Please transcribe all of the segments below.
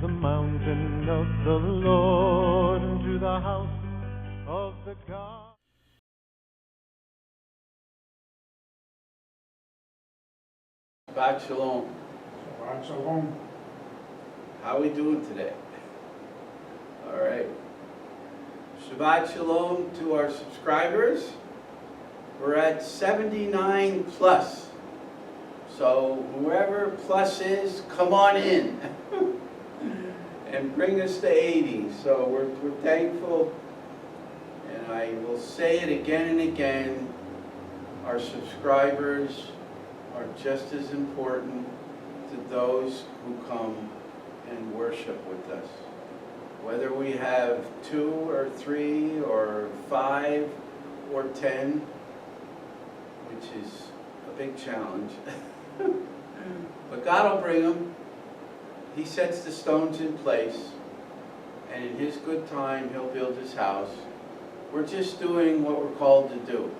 the mountain of the Lord, and to the house of the God. Shabbat Shalom. Shabbat Shalom. How are we doing today? All right. Shabbat Shalom to our subscribers. We're at 79 plus. So whoever plus is, come on in and bring us to 80. So we're thankful, and I will say it again and again, our subscribers are just as important to those who come and worship with us. Whether we have 2 or 3 or 5 or 10, which is a big challenge. But God will bring them. He sets the stones in place, and in His good time, He'll build His house. We're just doing what we're called to do.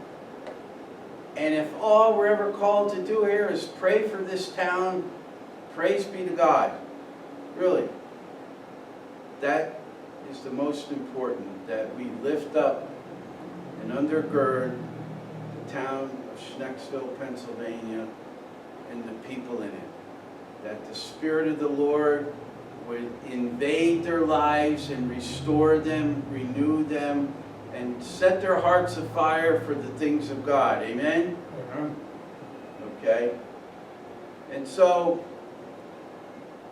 And if all we're ever called to do here is pray for this town, praise be to God. Really. That is the most important, that we lift up and undergird the town of Schnecksville, Pennsylvania, and the people in it. That the Spirit of the Lord would invade their lives and restore them, renew them, and set their hearts afire for the things of God. Amen? Amen. Okay? And so,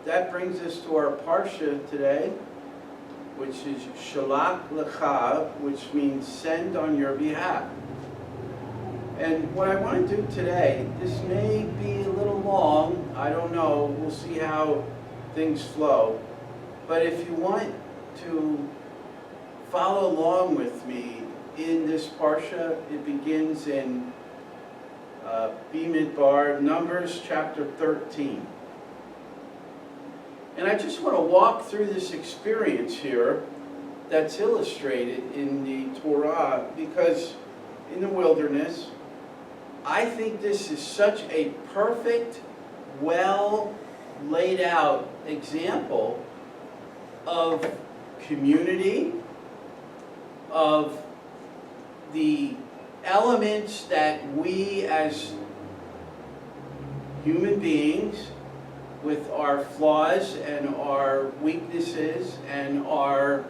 that brings us to our Parsha today, which is Shlach Lecha, which means send on your behalf. And what I want to do today, this may be a little long, I don't know, we'll see how things flow. But if you want to follow along with me in this Parsha, it begins in Bimidbar, Numbers chapter 13. And I just want to walk through this experience here that's illustrated in the Torah, because in the wilderness, I think this is such a perfect, well laid out example of community, of the elements that we as human beings, with our flaws and our weaknesses and our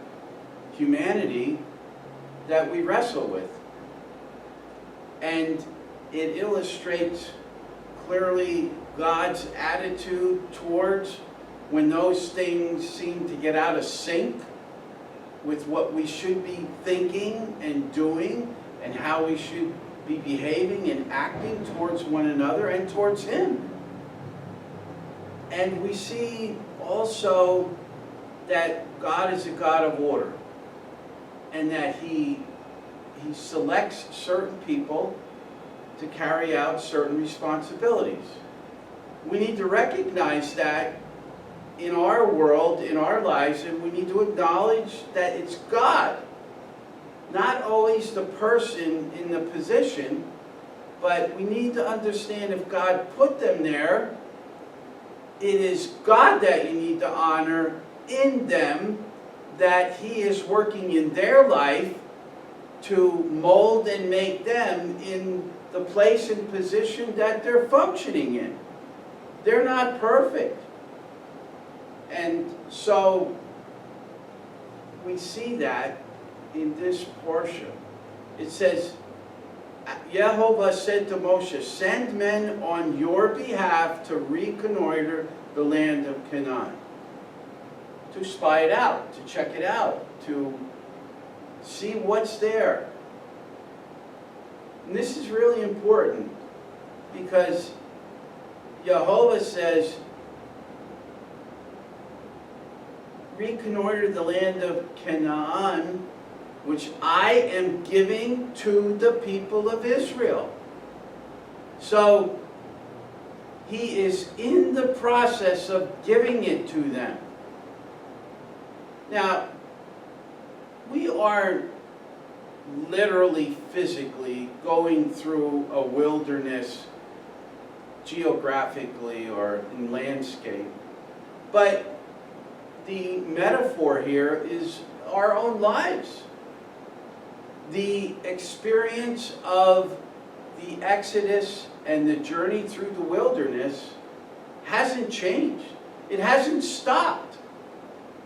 humanity, that we wrestle with. And it illustrates clearly God's attitude towards when those things seem to get out of sync with what we should be thinking and doing, and how we should be behaving and acting towards one another and towards Him. And we see also that God is a God of order, and that He selects certain people to carry out certain responsibilities. We need to recognize that in our world, in our lives, and we need to acknowledge that it's God, not always the person in the position, but we need to understand if God put them there, it is God that you need to honor in them, that He is working in their life to mold and make them in the place and position that they're functioning in. They're not perfect. And so we see that in this Parsha. It says, Yehovah said to Moshe, send men on your behalf to reconnoiter the land of Canaan. To spy it out, to check it out, to see what's there. And this is really important, because Yehovah says, reconnoiter the land of Canaan, which I am giving to the people of Israel. So He is in the process of giving it to them. Now, we aren't literally, physically going through a wilderness geographically or in landscape, but the metaphor here is our own lives. The experience of the Exodus and the journey through the wilderness hasn't changed. It hasn't stopped.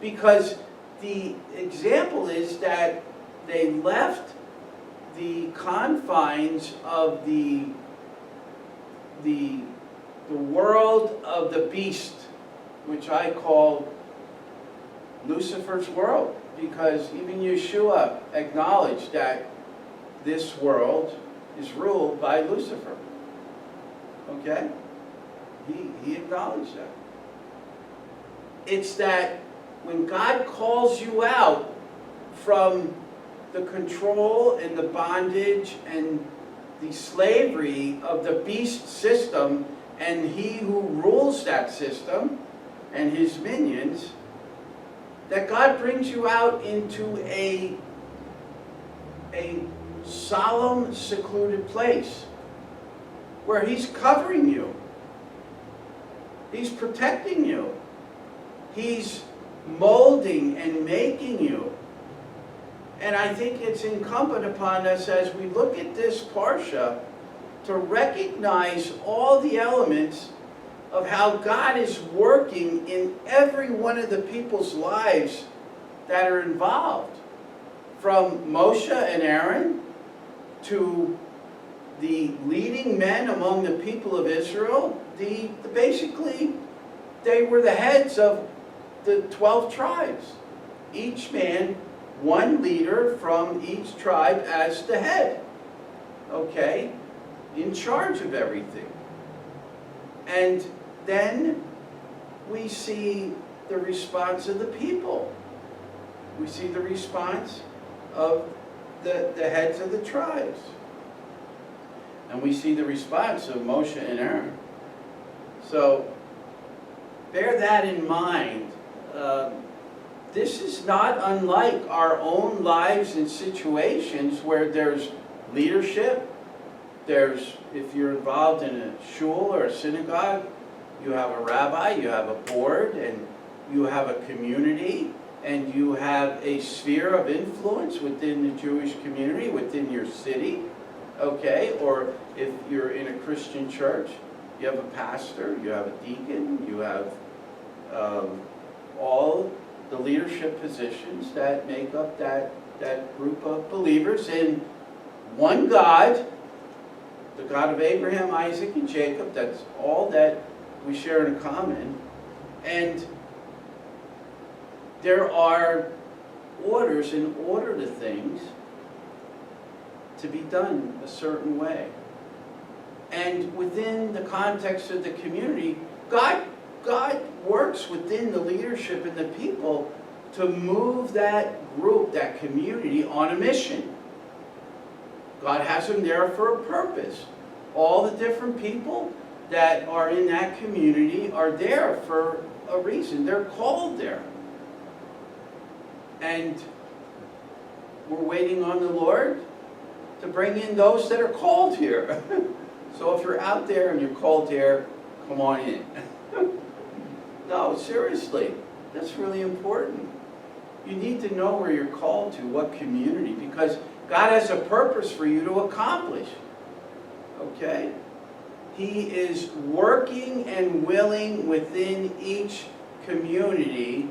Because the example is that they left the confines of the world of the beast, which I call Lucifer's world, because even Yeshua acknowledged that this world is ruled by Lucifer. Okay? He acknowledged that. It's that when God calls you out from the control and the bondage and the slavery of the beast system, and he who rules that system and his minions, that God brings you out into a solemn, secluded place where he's covering you. He's protecting you. He's molding and making you. And I think it's incumbent upon us as we look at this Parsha to recognize all the elements of how God is working in every one of the people's lives that are involved. From Moshe and Aaron to the leading men among the people of Israel, basically they were the heads of the 12 tribes. Each man, one leader from each tribe as the head, okay, in charge of everything. And then we see the response of the people. We see the response of the heads of the tribes. And we see the response of Moshe and Aaron. So bear that in mind. This is not unlike our own lives and situations where there's leadership. There's, if you're involved in a shul or a synagogue, you have a rabbi, you have a board, and you have a community, and you have a sphere of influence within the Jewish community, within your city, okay? Or if you're in a Christian church, you have a pastor, you have a deacon, you have all the leadership positions that make up that group of believers in one God, the God of Abraham, Isaac, and Jacob. That's all that we share in common. And there are orders in order to things to be done a certain way. And within the context of the community, God works within the leadership and the people to move that group, that community, on a mission. God has them there for a purpose. All the different people that are in that community are there for a reason. They're called there. And we're waiting on the Lord to bring in those that are called here. So if you're out there and you're called here, come on in. No, seriously, that's really important. You need to know where you're called to, what community, because God has a purpose for you to accomplish. Okay? He is working and willing within each community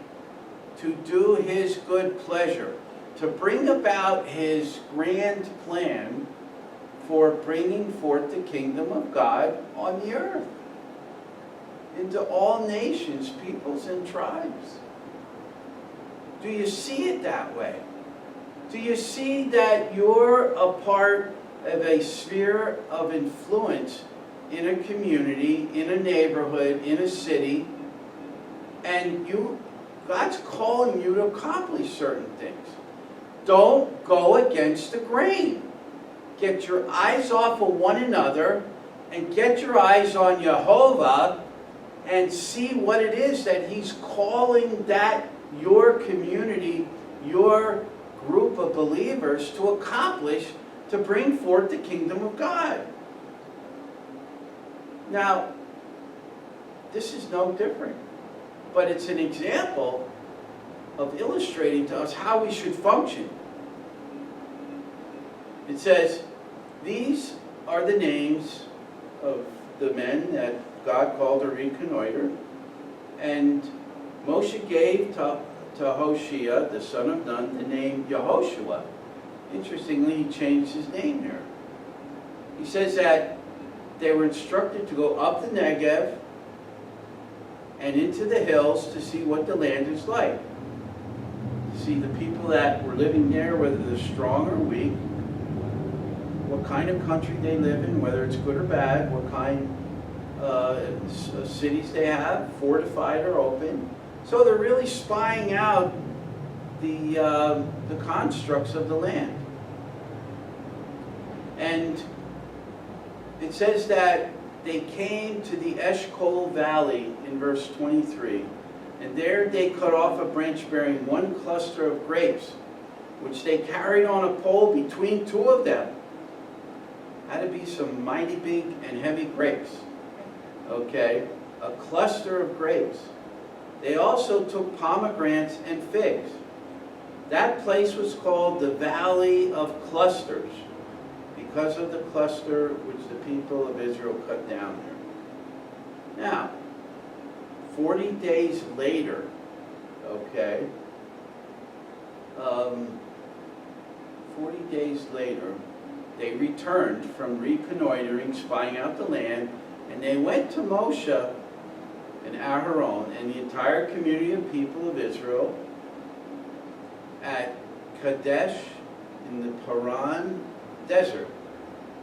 to do His good pleasure, to bring about His grand plan for bringing forth the kingdom of God on the earth, into all nations, peoples, and tribes. Do you see it that way? Do you see that you're a part of a sphere of influence in a community, in a neighborhood, in a city, and God's calling you to accomplish certain things? Don't go against the grain. Get your eyes off of one another and get your eyes on Yehovah and see what it is that He's calling your community, your group of believers to accomplish, to bring forth the kingdom of God. Now, this is no different, but it's an example of illustrating to us how we should function. It says, these are the names of the men that God called to reconnoiter, and Moshe gave to Hoshea, the son of Nun, the name Yehoshua. Interestingly, he changed his name here. He says that they were instructed to go up the Negev and into the hills to see what the land is like. See the people that were living there, whether they're strong or weak, what kind of country they live in, whether it's good or bad, what kind of cities they have, fortified or open. So they're really spying out the constructs of the land. And it says that they came to the Eshcol Valley in verse 23, and there they cut off a branch bearing one cluster of grapes, which they carried on a pole between two of them. Had to be some mighty big and heavy grapes. Okay, a cluster of grapes. They also took pomegranates and figs. That place was called the Valley of Clusters, because of the cluster which the people of Israel cut down there. Now, 40 days later, okay, 40 days later, they returned from reconnoitering, spying out the land, and they went to Moshe and Aharon and the entire community of people of Israel at Kadesh in the Paran desert,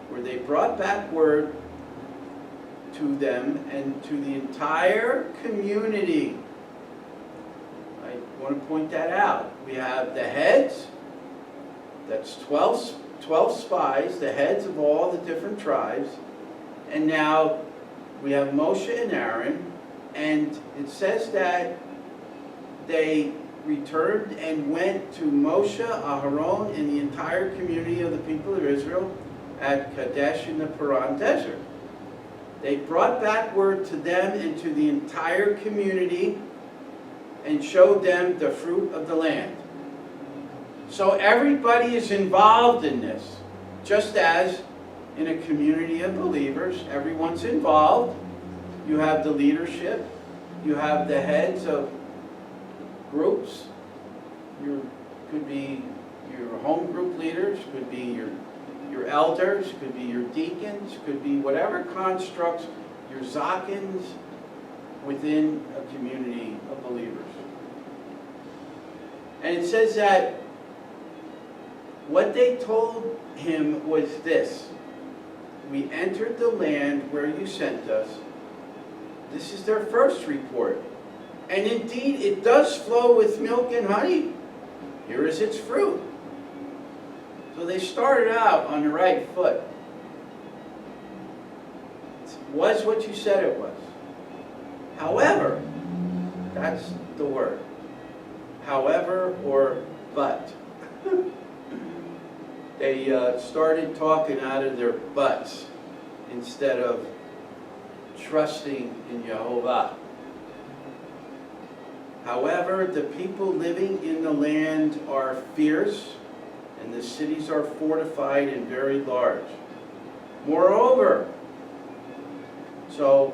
where they brought back word to them and to the entire community. I want to point that out. We have the heads, that's 12 spies, the heads of all the different tribes, and now we have Moshe and Aaron, and it says that they returned and went to Moshe, Aharon, and the entire community of the people of Israel at Kadesh in the Paran desert. They brought back word to them and to the entire community and showed them the fruit of the land. So everybody is involved in this, just as in a community of believers, everyone's involved. You have the leadership, you have the heads of groups. Could be your home group leaders, could be your elders, could be your deacons, could be whatever constructs, your zakins within a community of believers. And it says that what they told him was this: we entered the land where you sent us. This is their first report. And indeed, it does flow with milk and honey. Here is its fruit. So they started out on the right foot. It was what you said it was. However, that's the word. However or but. They started talking out of their butts instead of trusting in Yehovah. However, the people living in the land are fierce, and the cities are fortified and very large. Moreover, so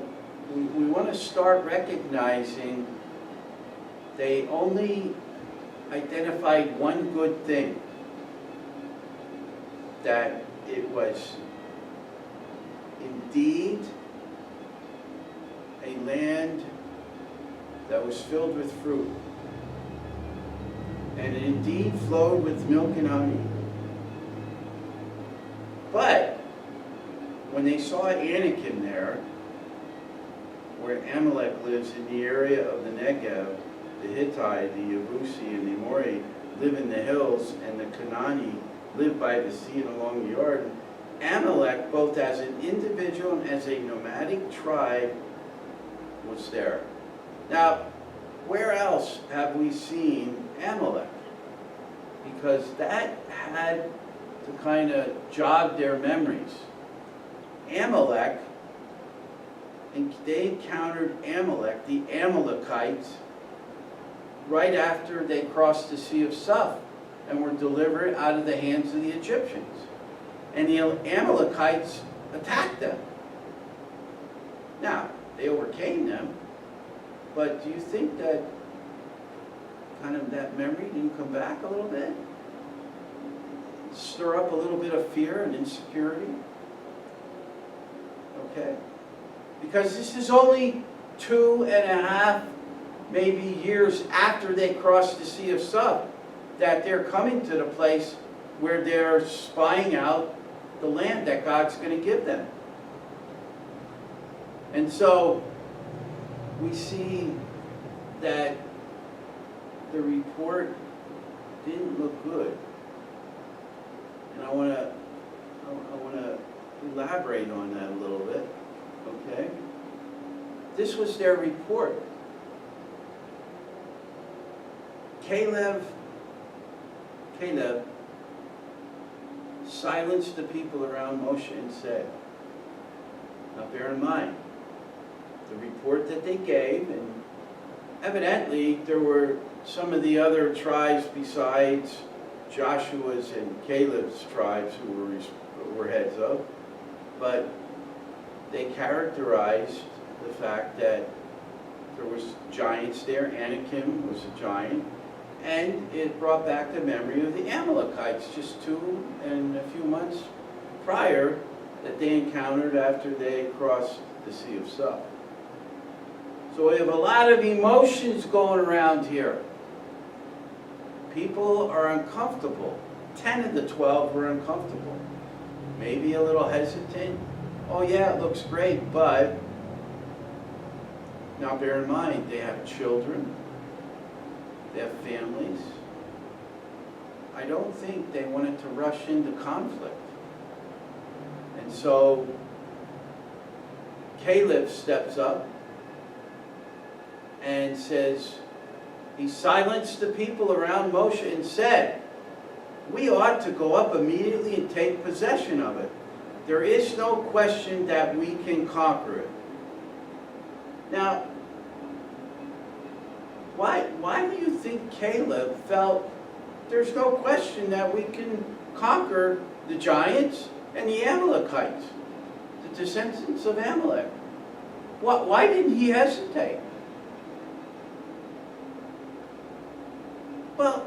we want to start recognizing they only identified one good thing, that it was indeed a land that was filled with fruit, and it indeed flowed with milk and honey. But when they saw Anakim there, where Amalek lives in the area of the Negev, the Hittite, the Yebusi, and the Amori live in the hills, and the Canaani live by the sea and along the Jordan, Amalek, both as an individual and as a nomadic tribe, was there. Now, where else have we seen Amalek? Because that had to kind of jog their memories. Amalek, and they encountered Amalek, the Amalekites, right after they crossed the Sea of Suf and were delivered out of the hands of the Egyptians. And the Amalekites attacked them. Now, they overcame them, but do you think that kind of that memory didn't come back a little bit? Stir up a little bit of fear and insecurity? Okay? Because this is only 2.5, maybe years after they crossed the Sea of Suf, that they're coming to the place where they're spying out the land that God's going to give them. And so we see that the report didn't look good. And I want to elaborate on that a little bit. Okay? This was their report. Caleb silenced the people around Moshe and said, now bear in mind, the report that they gave, and evidently there were some of the other tribes besides Joshua's and Caleb's tribes who were heads of, but they characterized the fact that there was giants there. Anakim was a giant, and it brought back the memory of the Amalekites just 2 and a few months prior that they encountered after they crossed the Sea of Suf. So we have a lot of emotions going around here. People are uncomfortable. 10 of the 12 were uncomfortable. Maybe a little hesitant. Oh yeah, it looks great, but now bear in mind, they have children. They have families. I don't think they wanted to rush into conflict. And so Caleb steps up and says, he silenced the people around Moshe and said, we ought to go up immediately and take possession of it. There is no question that we can conquer it. Now, why do you think Caleb felt there's no question that we can conquer the giants and the Amalekites, the descendants of Amalek? Why didn't he hesitate? Well,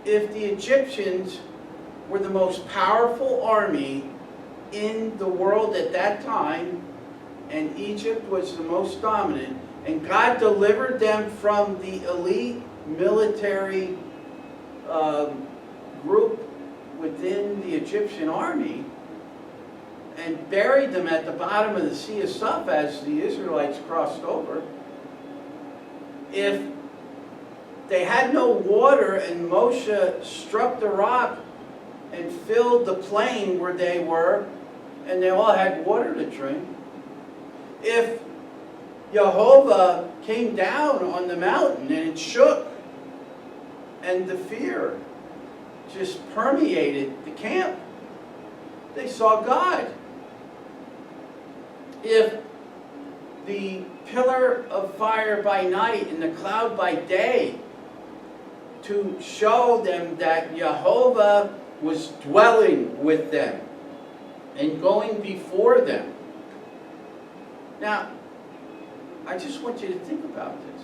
if the Egyptians were the most powerful army in the world at that time, and Egypt was the most dominant, and God delivered them from the elite military group within the Egyptian army, and buried them at the bottom of the Sea of Suf as the Israelites crossed over. If they had no water and Moshe struck the rock and filled the plain where they were, and they all had water to drink, if Yehovah came down on the mountain and it shook, and the fear just permeated the camp, they saw God. If the pillar of fire by night and the cloud by day to show them that Yehovah was dwelling with them and going before them. Now, I just want you to think about this.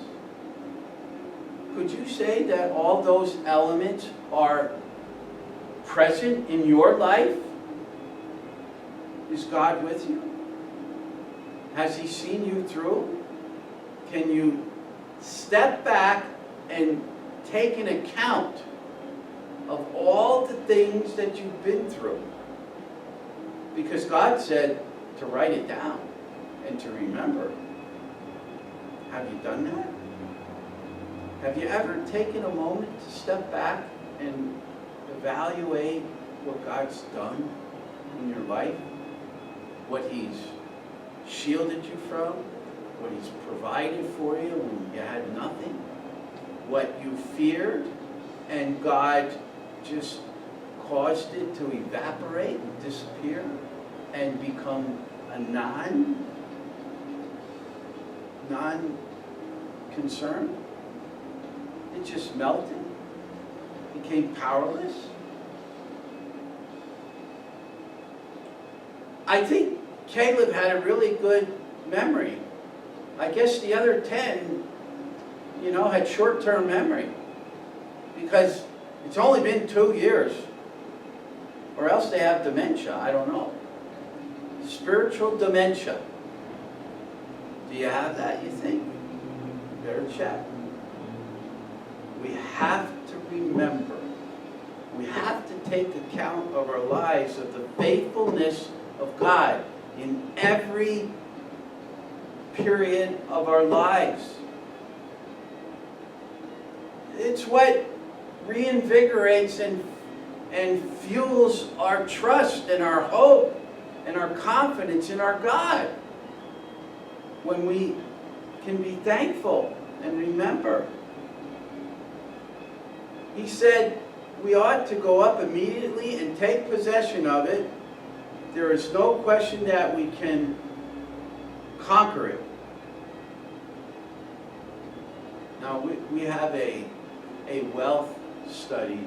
Could you say that all those elements are present in your life? Is God with you? Has He seen you through? Can you step back and take an account of all the things that you've been through? Because God said to write it down and to remember. Have you done that? Have you ever taken a moment to step back and evaluate what God's done in your life? What He's shielded you from? What He's provided for you when you had nothing? What you feared and God just caused it to evaporate and disappear and become a non-concern? It just melted, became powerless. I think Caleb had a really good memory. I guess the other 10, had short-term memory. Because it's only been 2 years. Or else they have dementia, I don't know. Spiritual dementia. Do you have that, you think? Better check. We have to remember. We have to take account of our lives, of the faithfulness of God in every period of our lives. It's what reinvigorates and fuels our trust and our hope and our confidence in our God. When we can be thankful and remember. He said we ought to go up immediately and take possession of it. There is no question that we can conquer it. Now we have a wealth study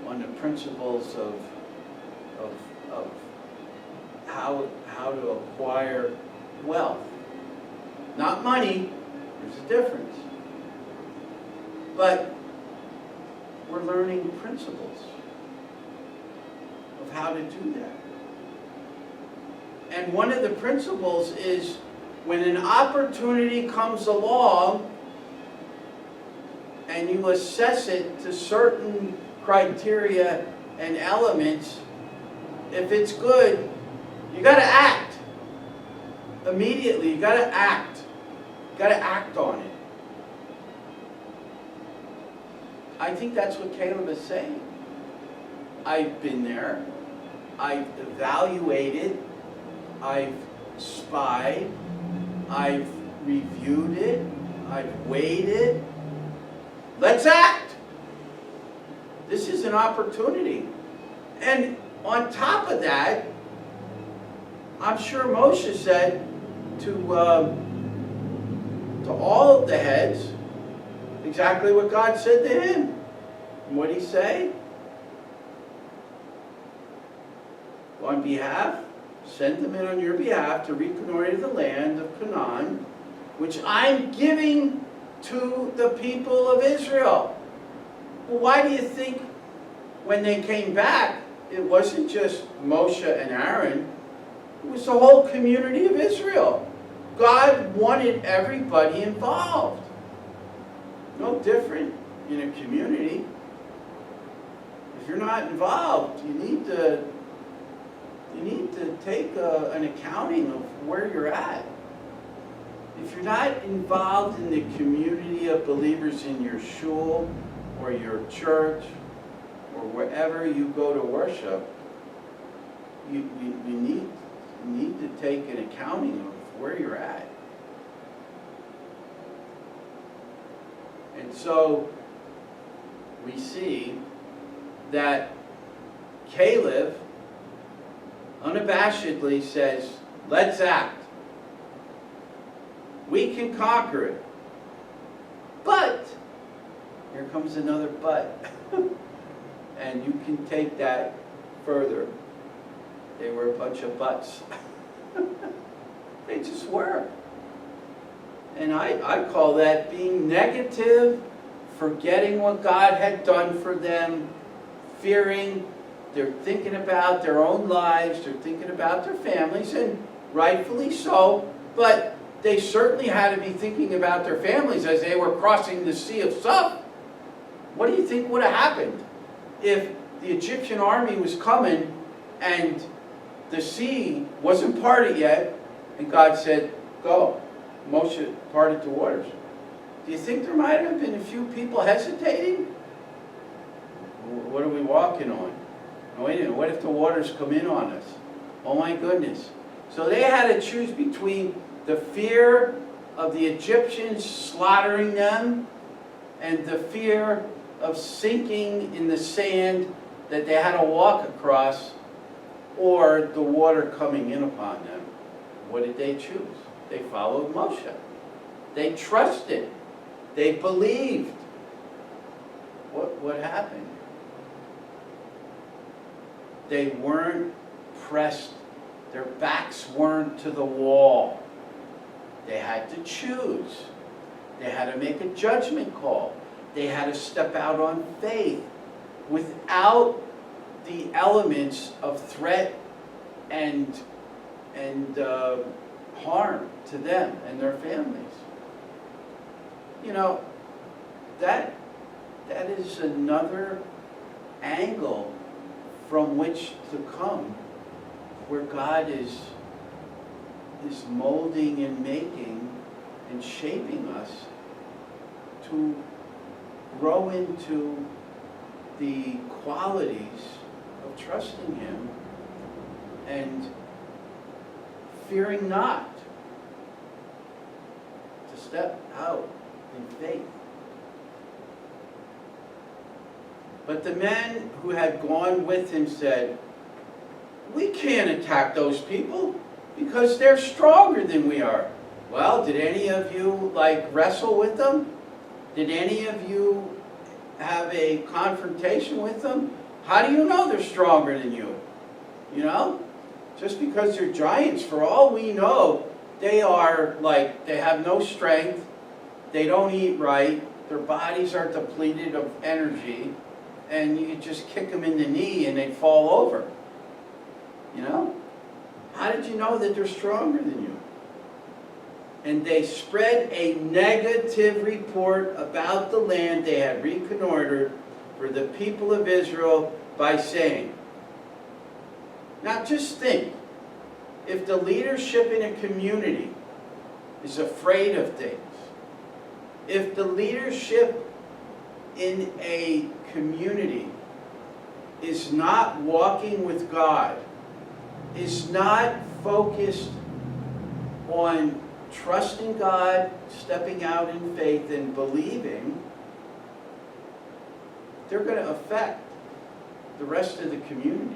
on the principles of how to acquire wealth. Not money, there's a difference. But we're learning principles of how to do that. And one of the principles is when an opportunity comes along and you assess it to certain criteria and elements, if it's good, you got to act. Immediately, you got to act. You got to act on it. I think that's what Caleb is saying. I've been there. I've evaluated. I've spied. I've reviewed it. I've weighed it. Let's act. This is an opportunity. And on top of that, I'm sure Moshe said to all of the heads exactly what God said to him. And what did he say? On behalf, send them in on your behalf to reconnoiter the land of Canaan, which I'm giving to the people of Israel. Well, why do you think when they came back, it wasn't just Moshe and Aaron, it was the whole community of Israel. God wanted everybody involved. No different in a community. If you're not involved, you need to take an accounting of where you're at. If you're not involved in the community of believers in your shul or your church or wherever you go to worship, you need to take an accounting of where you're at. And so we see that Caleb unabashedly says, let's act. We can conquer it. But, here comes another but. And you can take that further. They were a bunch of buts. They just were. And I call that being negative, forgetting what God had done for them, fearing. They're thinking about their own lives, they're thinking about their families, and rightfully so, but they certainly had to be thinking about their families as they were crossing the Sea of Suf. What do you think would have happened if the Egyptian army was coming and the sea wasn't parted yet, and God said, go. Moshe parted the waters. Do you think there might have been a few people hesitating? What are we walking on? No, wait a minute, what if the waters come in on us? Oh my goodness. So they had to choose between the fear of the Egyptians slaughtering them and the fear of sinking in the sand that they had to walk across, or the water coming in upon them. What did they choose? They followed Moshe. They trusted. They believed. what happened. They weren't pressed. Their backs weren't to the wall. They had to choose. They had to make a judgment call. They had to step out on faith without the elements of threat and harm to them and their families. You know, that is another angle from which to come, where God is molding and making and shaping us to grow into the qualities of trusting Him and fearing not, to step out in faith. But the men who had gone with him said, "We can't attack those people because they're stronger than we are." Well, did any of you wrestle with them? Did any of you have a confrontation with them? How do you know they're stronger than you? You know? Just because they're giants, for all we know, they have no strength, they don't eat right, their bodies are depleted of energy, and you could just kick them in the knee and they'd fall over. You know? How did you know that they're stronger than you? And they spread a negative report about the land they had reconnoitered for the people of Israel by saying, now just think, if the leadership in a community is afraid of things, if the leadership in a community is not walking with God, is not focused on trusting God, stepping out in faith and believing, they're going to affect the rest of the community.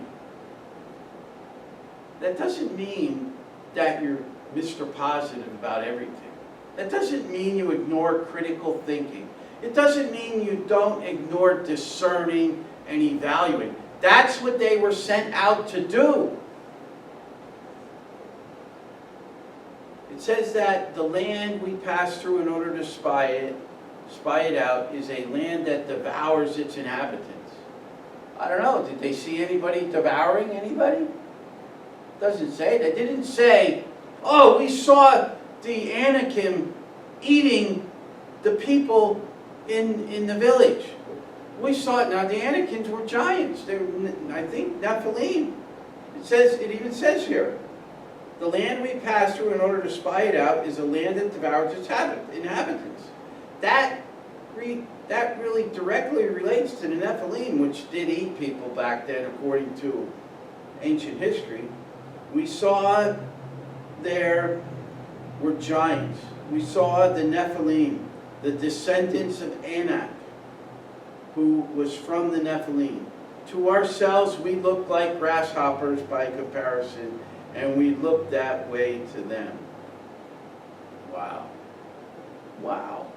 That doesn't mean that you're Mr. Positive about everything. That doesn't mean you ignore critical thinking. It doesn't mean you don't ignore discerning and evaluating. That's what they were sent out to do. It says that the land we pass through in order to spy it out, is a land that devours its inhabitants. I don't know, did they see anybody devouring anybody? It doesn't say. They didn't say, oh, we saw the Anakim eating the people in the village. We saw it. Now the Anakins were giants. They were, I think, Nephilim. It even says here, the land we pass through in order to spy it out is a land that devours its inhabitants. That really directly relates to the Nephilim, which did eat people back then, according to ancient history. We saw there were giants. We saw the Nephilim, the descendants of Anak, who was from the Nephilim. To ourselves, we look like grasshoppers by comparison, and we look that way to them. Wow. Wow.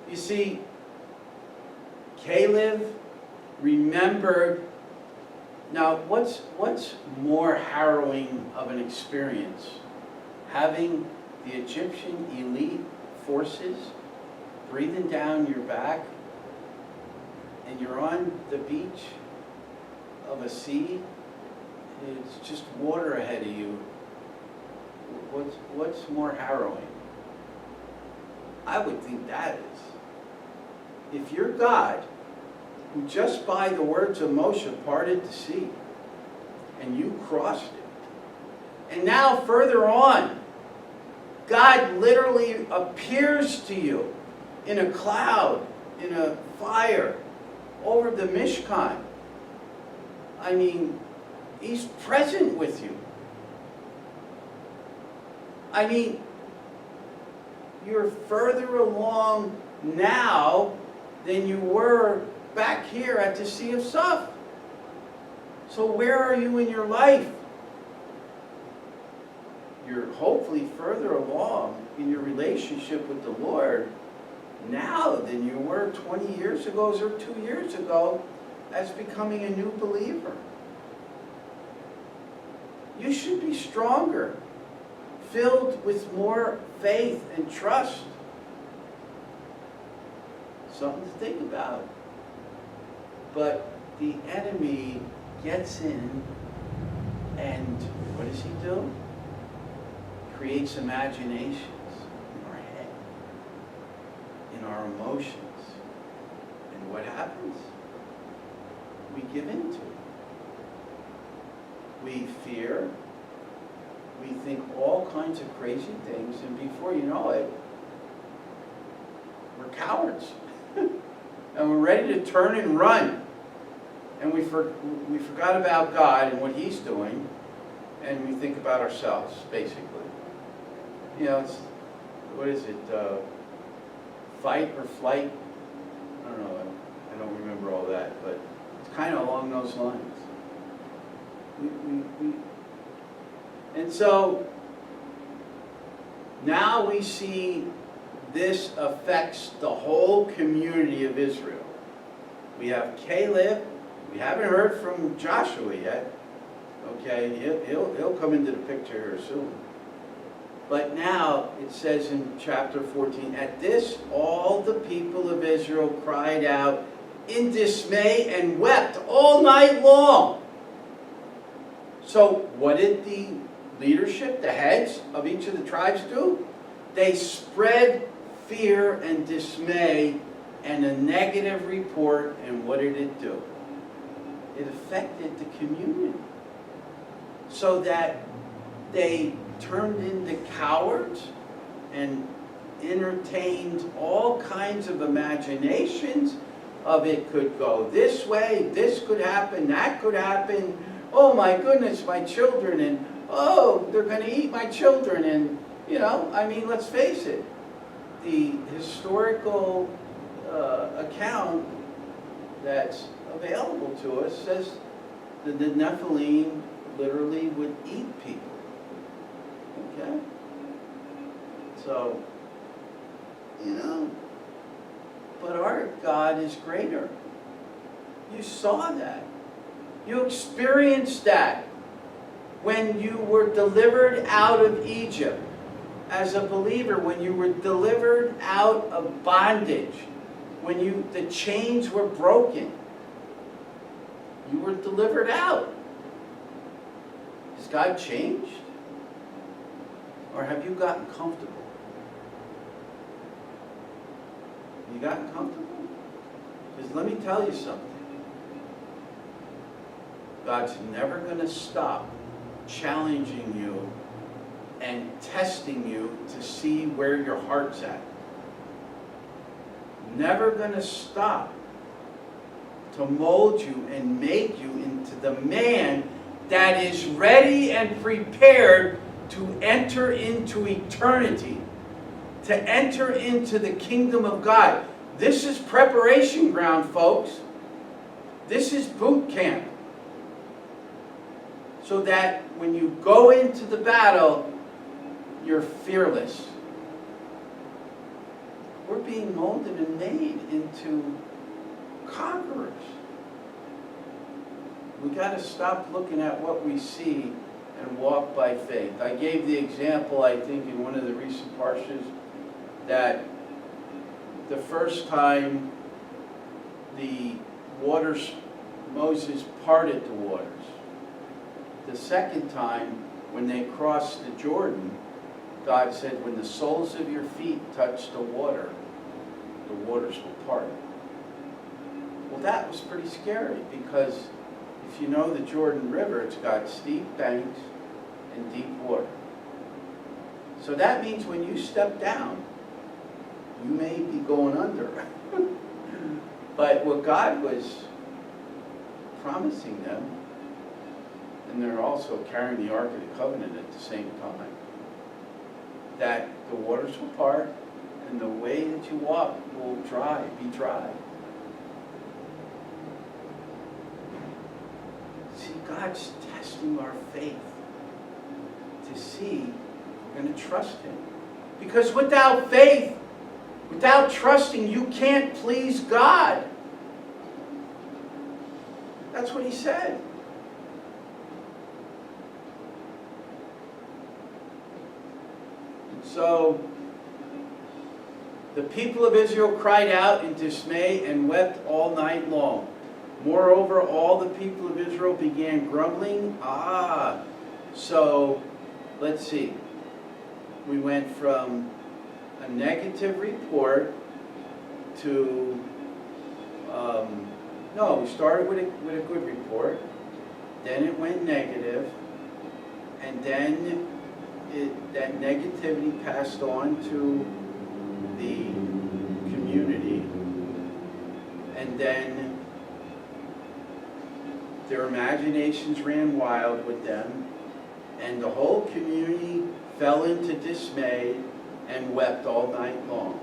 You see, Caleb remembered. Now, what's more harrowing of an experience? Having the Egyptian elite forces breathing down your back, and you're on the beach of a sea, and it's just water ahead of you. What's more harrowing? I would think that is. If you're God, who just by the words of Moshe parted the sea, and you crossed it, and now further on, God literally appears to you in a cloud, in a fire, over the Mishkan. I mean, He's present with you. I mean, you're further along now than you were back here at the Sea of Suf. So where are you in your life? You're hopefully further along in your relationship with the Lord, now than you were 20 years ago or 2 years ago as becoming a new believer. You should be stronger, filled with more faith and trust. Something to think about. But the enemy gets in, and what does he do? Creates imaginations in our head, in our emotions. And what happens? We give in to it. We fear. We think all kinds of crazy things, and before you know it, we're cowards. And we're ready to turn and run. And we forgot about God and what He's doing, and we think about ourselves, basically. You know, it's, what is it? Fight or flight? I don't know. I don't remember all that, but it's kind of along those lines. And so now we see this affects the whole community of Israel. We have Caleb. We haven't heard from Joshua yet. Okay, he'll come into the picture here soon. But now it says in chapter 14, at this all the people of Israel cried out in dismay and wept all night long. So what did the leadership, the heads of each of the tribes do? They spread fear and dismay and a negative report, and what did it do? It affected the community. So that they turned into cowards and entertained all kinds of imaginations of it could go this way, this could happen, that could happen. Oh my goodness, my children, and oh, they're going to eat my children. And, you know, I mean, let's face it. The historical account that's available to us says that the Nephilim literally would eat people. Okay? So, you know, but our God is greater. You saw that. You experienced that when you were delivered out of Egypt as a believer, when you were delivered out of bondage, when the chains were broken. You were delivered out. Has God changed? Or have you gotten comfortable? Have you gotten comfortable? Because let me tell you something. God's never going to stop challenging you and testing you to see where your heart's at. Never going to stop to mold you and make you into the man that is ready and prepared to enter into eternity, to enter into the kingdom of God. This is preparation ground, folks. This is boot camp. So that when you go into the battle, you're fearless. We're being molded and made into conquerors. We got to stop looking at what we see and walk by faith. I gave the example, I think, in one of the recent Parshas, that the first time the waters, Moses parted the waters. The second time, when they crossed the Jordan, God said, when the soles of your feet touch the waters will part. Well, that was pretty scary, because if you know the Jordan River, it's got steep banks and deep water. So that means when you step down, you may be going under. But what God was promising them, and they're also carrying the Ark of the Covenant at the same time, that the waters will part and the way that you walk will be dry. See, God's testing our faith to see if we're going to trust Him. Because without faith, Without trusting, you can't please God. That's what he said. So, the people of Israel cried out in dismay and wept all night long. Moreover, all the people of Israel began grumbling. So, let's see. We went from a negative report to, we started with a good report, then it went negative, and then that negativity passed on to the community, and then their imaginations ran wild with them, and the whole community fell into dismay and wept all night long.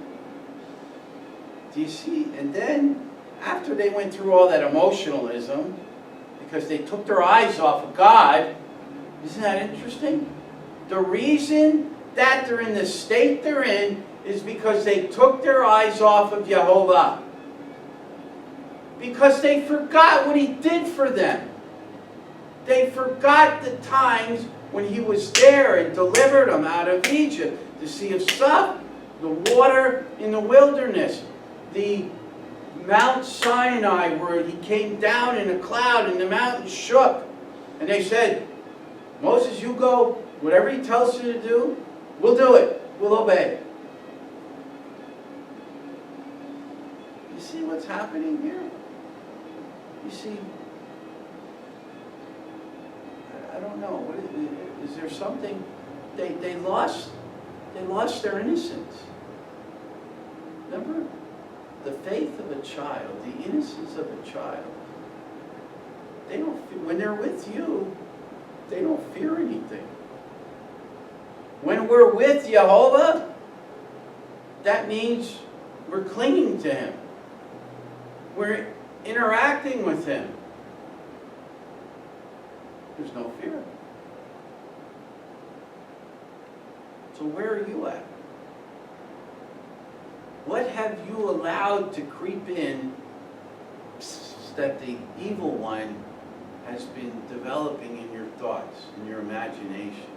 Do you see? And then, after they went through all that emotionalism, because they took their eyes off of God, isn't that interesting? The reason that they're in the state they're in is because they took their eyes off of Yehovah. Because they forgot what he did for them. They forgot the times when he was there and delivered them out of Egypt. The Sea of Suf, the water in the wilderness, the Mount Sinai where he came down in a cloud and the mountain shook. And they said, Moses, you go, whatever he tells you to do, we'll do it. We'll obey. You see what's happening here? You see, I don't know. Is there something? They lost their innocence. Remember? The faith of a child, the innocence of a child. They don't. When they're with you, they don't fear anything. When we're with Yehovah, that means we're clinging to him. We're interacting with him. There's no fear. So where are you at? What have you allowed to creep in that the evil one has been developing in your thoughts, in your imagination?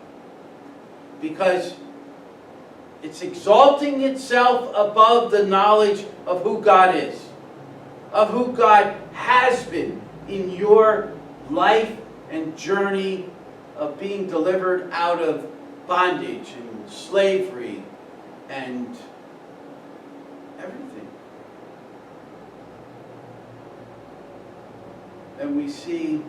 Because it's exalting itself above the knowledge of who God is, of who God has been in your life and journey of being delivered out of bondage and slavery and everything. And we see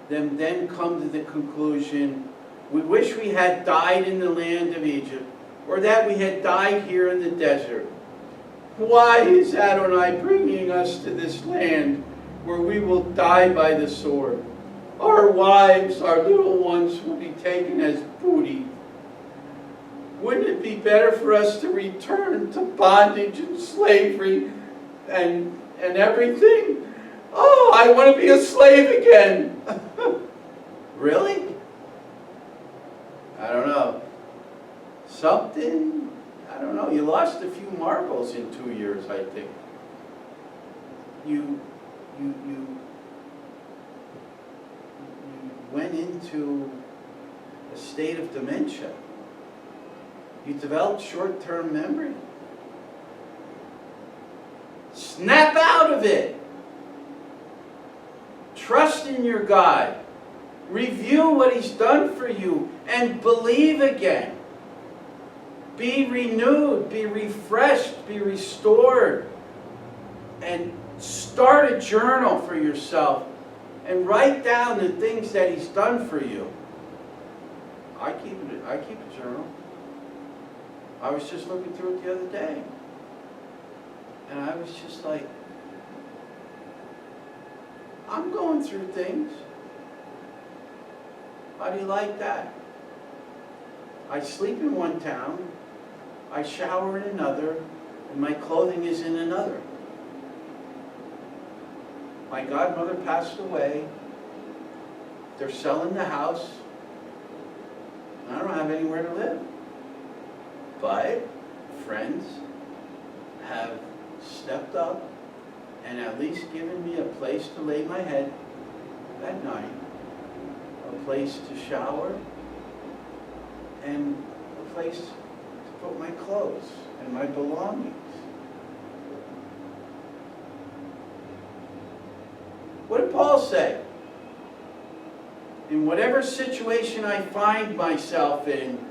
them then come to the conclusion, we wish we had died in the land of Egypt, or that we had died here in the desert. Why is Adonai bringing us to this land where we will die by the sword? Our wives, our little ones will be taken as booty. Wouldn't it be better for us to return to bondage and slavery and everything? Oh, I want to be a slave again. Really? I don't know. Something, I don't know. You lost a few marbles in 2 years, I think. You went into a state of dementia. You developed short-term memory. Snap out of it. Trust in your God. Review what he's done for you and believe again. Be renewed, be refreshed, be restored. And start a journal for yourself and write down the things that he's done for you. I keep a journal. I was just looking through it the other day. And I was just like, I'm going through things. How do you like that? I sleep in one town, I shower in another, and my clothing is in another. My godmother passed away. They're selling the house. I don't have anywhere to live. But friends have stepped up and at least given me a place to lay my head at night, a place to shower, and a place to put my clothes and my belongings. What did Paul say? In whatever situation I find myself in,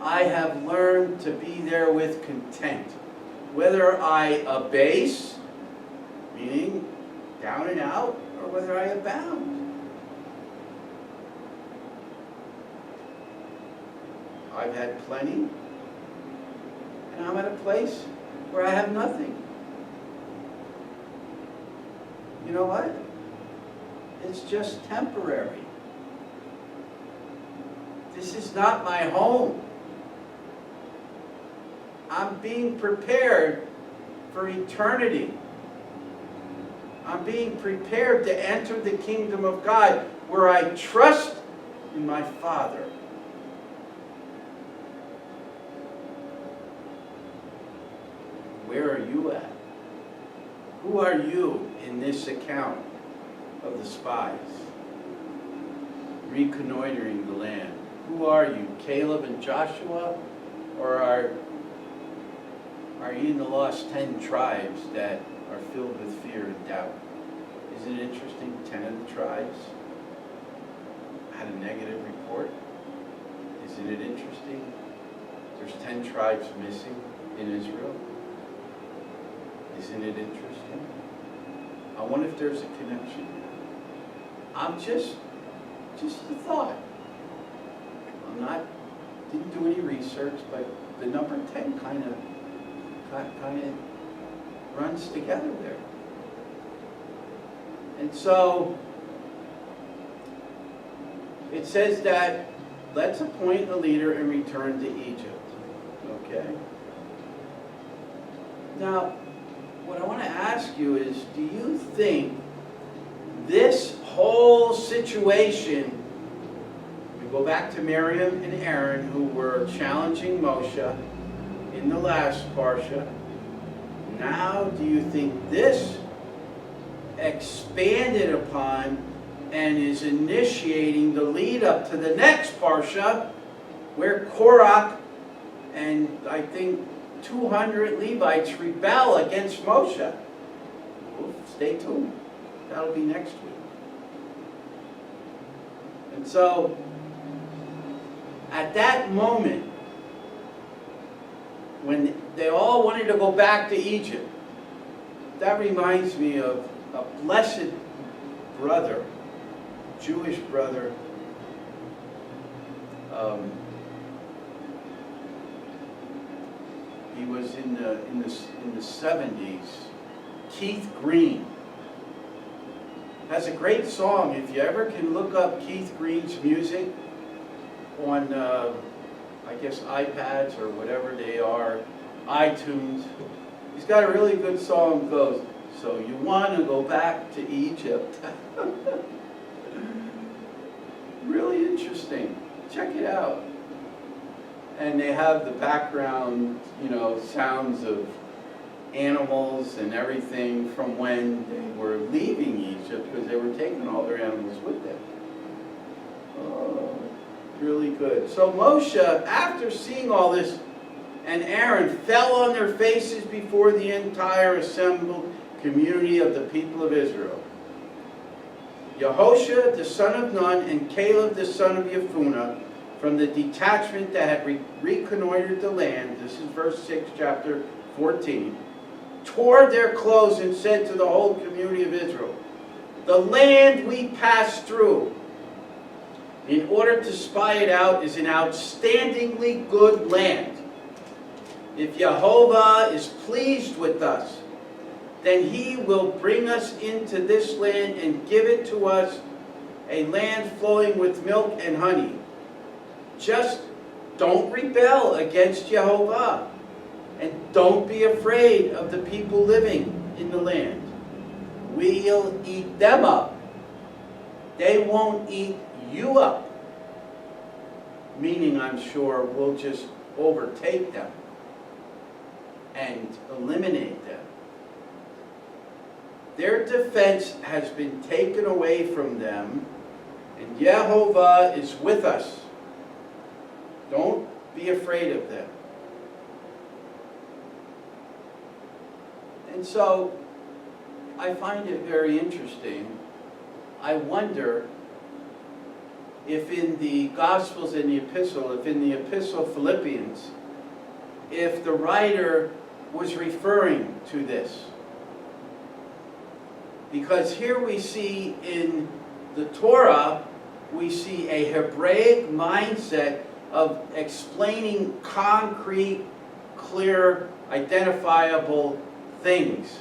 I have learned to be there with content. Whether I abase, meaning down and out, or whether I abound. I've had plenty, and I'm at a place where I have nothing. You know what? It's just temporary. This is not my home. I'm being prepared for eternity. I'm being prepared to enter the kingdom of God where I trust in my Father. Where are you at? Who are you in this account of the spies? Reconnoitering the land. Who are you, Caleb and Joshua? Or are you in the lost 10 tribes that are filled with fear and doubt? Isn't it interesting? 10 of the tribes had a negative report. Isn't it interesting? There's 10 tribes missing in Israel. Isn't it interesting? I wonder if there's a connection. I'm just a thought. Didn't do any research, but the number 10 kind of runs together there. And so it says that let's appoint a leader and return to Egypt. Okay? Now, what I want to ask you is, do you think this whole situation, we go back to Miriam and Aaron who were challenging Moshe in the last Parsha, now do you think this expanded upon and is initiating the lead up to the next Parsha where Korach and I think 200 Levites rebel against Moshe? Well, stay tuned. That'll be next week. And so, at that moment, when they all wanted to go back to Egypt, that reminds me of a blessed brother, Jewish brother, he was in the 70s, Keith Green. Has a great song. If you ever can look up Keith Green's music on, I guess, iPads or whatever they are, iTunes. He's got a really good song that goes, "So you want to go back to Egypt." Really interesting. Check it out. And they have the background, sounds of animals and everything from when they were leaving Egypt, because they were taking all their animals with them. Oh, really good. So Moshe, after seeing all this, and Aaron fell on their faces before the entire assembled community of the people of Israel. Yehoshua, the son of Nun, and Caleb, the son of Yefunah, from the detachment that had reconnoitered the land, this is verse 6, chapter 14, tore their clothes and said to the whole community of Israel, "The land we passed through, in order to spy it out, is an outstandingly good land. If Yehovah is pleased with us, then he will bring us into this land and give it to us, a land flowing with milk and honey. Just don't rebel against Yehovah, and don't be afraid of the people living in the land. We'll eat them up. They won't eat you up." Meaning, I'm sure, we'll just overtake them. and eliminate them. Their defense has been taken away from them, and Yehovah is with us. Don't be afraid of them. And so, I find it very interesting. I wonder if in the Gospels and the Epistle, if in the Epistle of Philippians, if the writer was referring to this. Because here we see in the Torah, we see a Hebraic mindset of explaining concrete, clear, identifiable things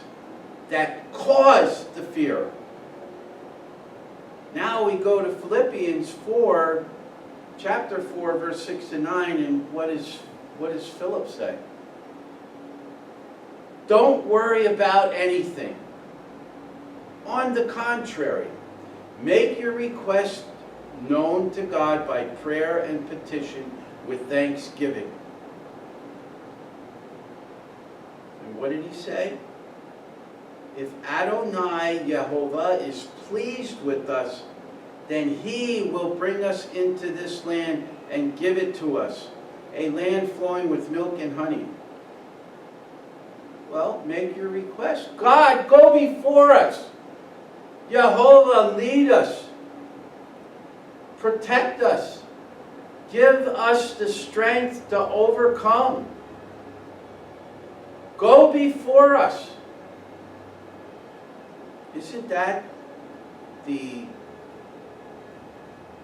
that cause the fear. Now we go to Philippians 4, chapter 4, verse 6 to 9, and what does Philip say? Don't worry about anything. On the contrary, make your request known to God by prayer and petition with thanksgiving. And what did he say? If Adonai Yehovah is pleased with us, then he will bring us into this land and give it to us, a land flowing with milk and honey. Well, make your request. God, go before us. Yehovah, lead us. Protect us. Give us the strength to overcome. Go before us. Isn't that the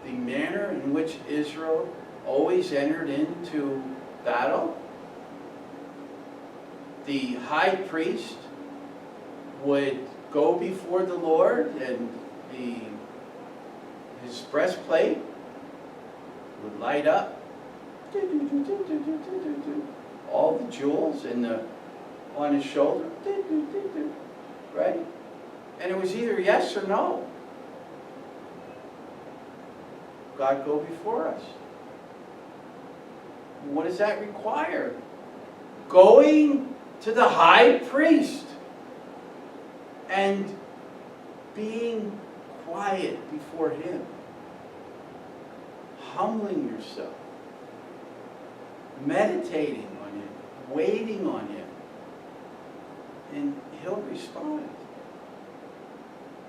manner in which Israel always entered into battle? The high priest would go before the Lord, and his breastplate would light up. All the jewels on his shoulder. Right? And it was either yes or no. God, go before us. What does that require? Going to the high priest and being quiet before him. Humbling yourself. Meditating on him. Waiting on him. And he'll respond.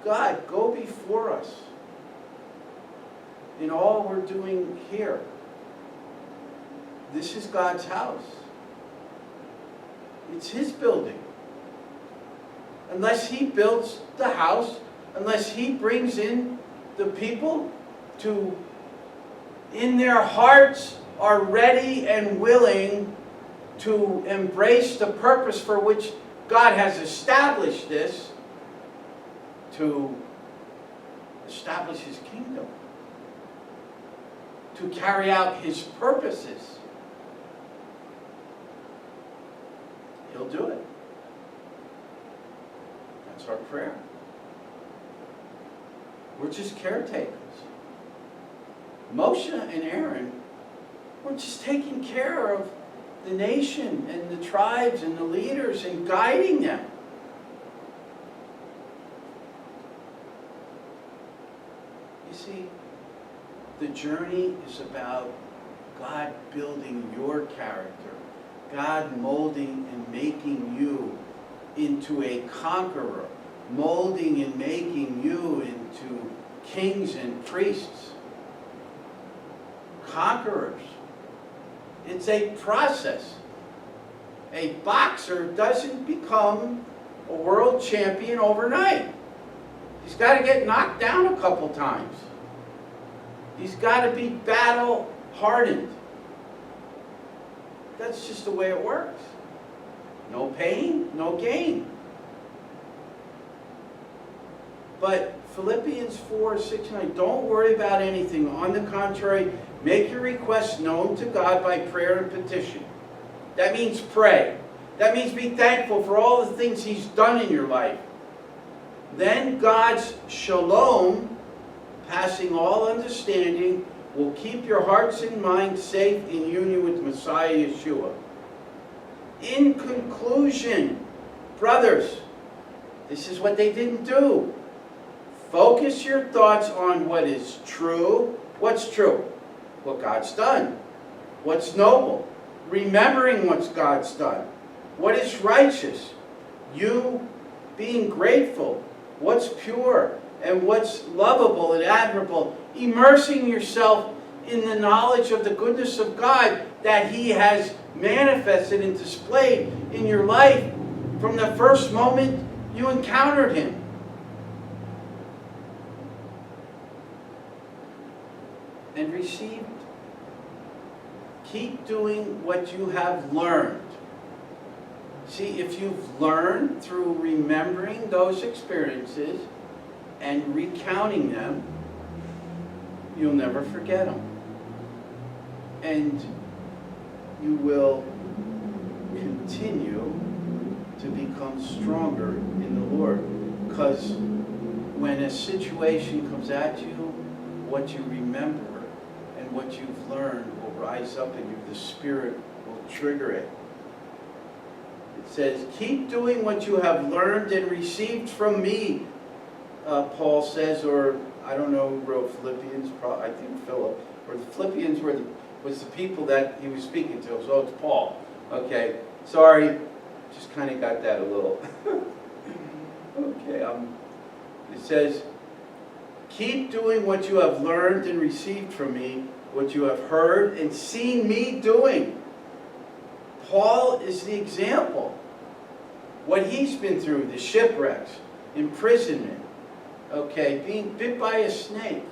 God, go before us in all we're doing here. This is God's house. It's his building. Unless he builds the house, unless he brings in the people to, in their hearts, are ready and willing to embrace the purpose for which God has established this, to establish his kingdom, to carry out his purposes. He'll do it. That's our prayer. We're just caretakers. Moshe and Aaron were just taking care of the nation and the tribes and the leaders and guiding them. You see, the journey is about God building your character, God molding and making you into a conqueror, molding and making you into kings and priests, conquerors. It's a process. A boxer doesn't become a world champion overnight. He's got to get knocked down a couple times. He's got to be battle hardened. That's just the way it works. No pain, no gain. But Philippians 4, 6, 9, don't worry about anything. On the contrary, make your requests known to God by prayer and petition. That means pray. That means be thankful for all the things he's done in your life. Then God's shalom, passing all understanding, will keep your hearts and minds safe in union with Messiah Yeshua. In conclusion, brothers, this is what they didn't do. Focus your thoughts on what is true. What's true? What God's done. What's noble? Remembering what God's done. What is righteous? You being grateful. What's pure? And what's lovable and admirable? Immersing yourself in the knowledge of the goodness of God that He has manifested and displayed in your life from the first moment you encountered Him. And received. Keep doing what you have learned. See, if you've learned through remembering those experiences and recounting them, you'll never forget them. And you will continue to become stronger in the Lord. Because when a situation comes at you, what you remember and what you've learned will rise up in you. The Spirit will trigger it. It says, keep doing what you have learned and received from me, Paul says, or I don't know who wrote Philippians, I think Philip, or the Philippians was the people that he was speaking to, so it's Paul. Okay, sorry, just kind of got that a little. Okay, it says, keep doing what you have learned and received from me, what you have heard and seen me doing. Paul is the example. What he's been through, the shipwrecks, imprisonment, okay, being bit by a snake,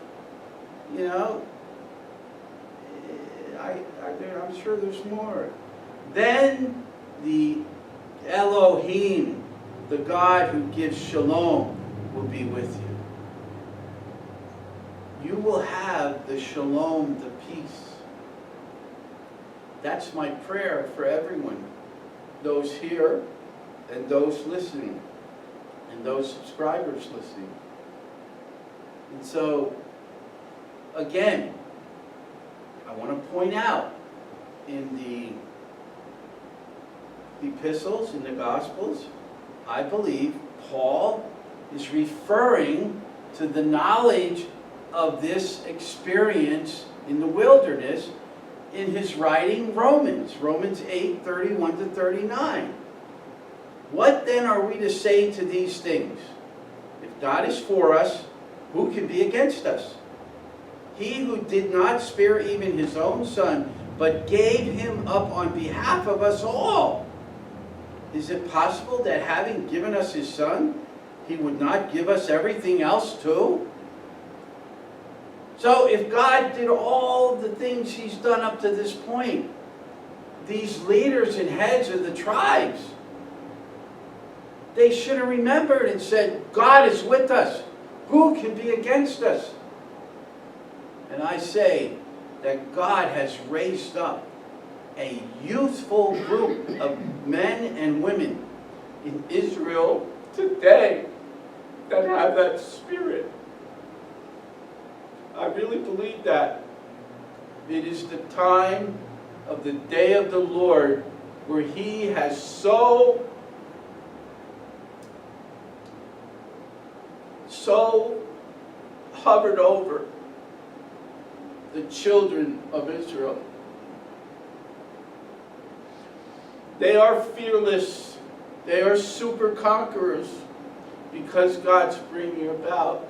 you know, I'm sure there's more. Then the Elohim, the God who gives shalom, will be with you. You will have the shalom, the peace. That's my prayer for everyone. Those here and those listening and those subscribers listening. And so, again, I want to point out in the epistles, in the Gospels, I believe Paul is referring to the knowledge of this experience in the wilderness in his writing Romans 8, 31 to 39. What then are we to say to these things? If God is for us, who can be against us? He who did not spare even his own son, but gave him up on behalf of us all. Is it possible that having given us his son, he would not give us everything else too? So if God did all of the things he's done up to this point, these leaders and heads of the tribes, they should have remembered and said, God is with us. Who can be against us? And I say that God has raised up a youthful group of men and women in Israel today that have that spirit. I really believe that. It is the time of the day of the Lord where He has so hovered over the children of Israel. They are fearless. They are super conquerors because God's bringing about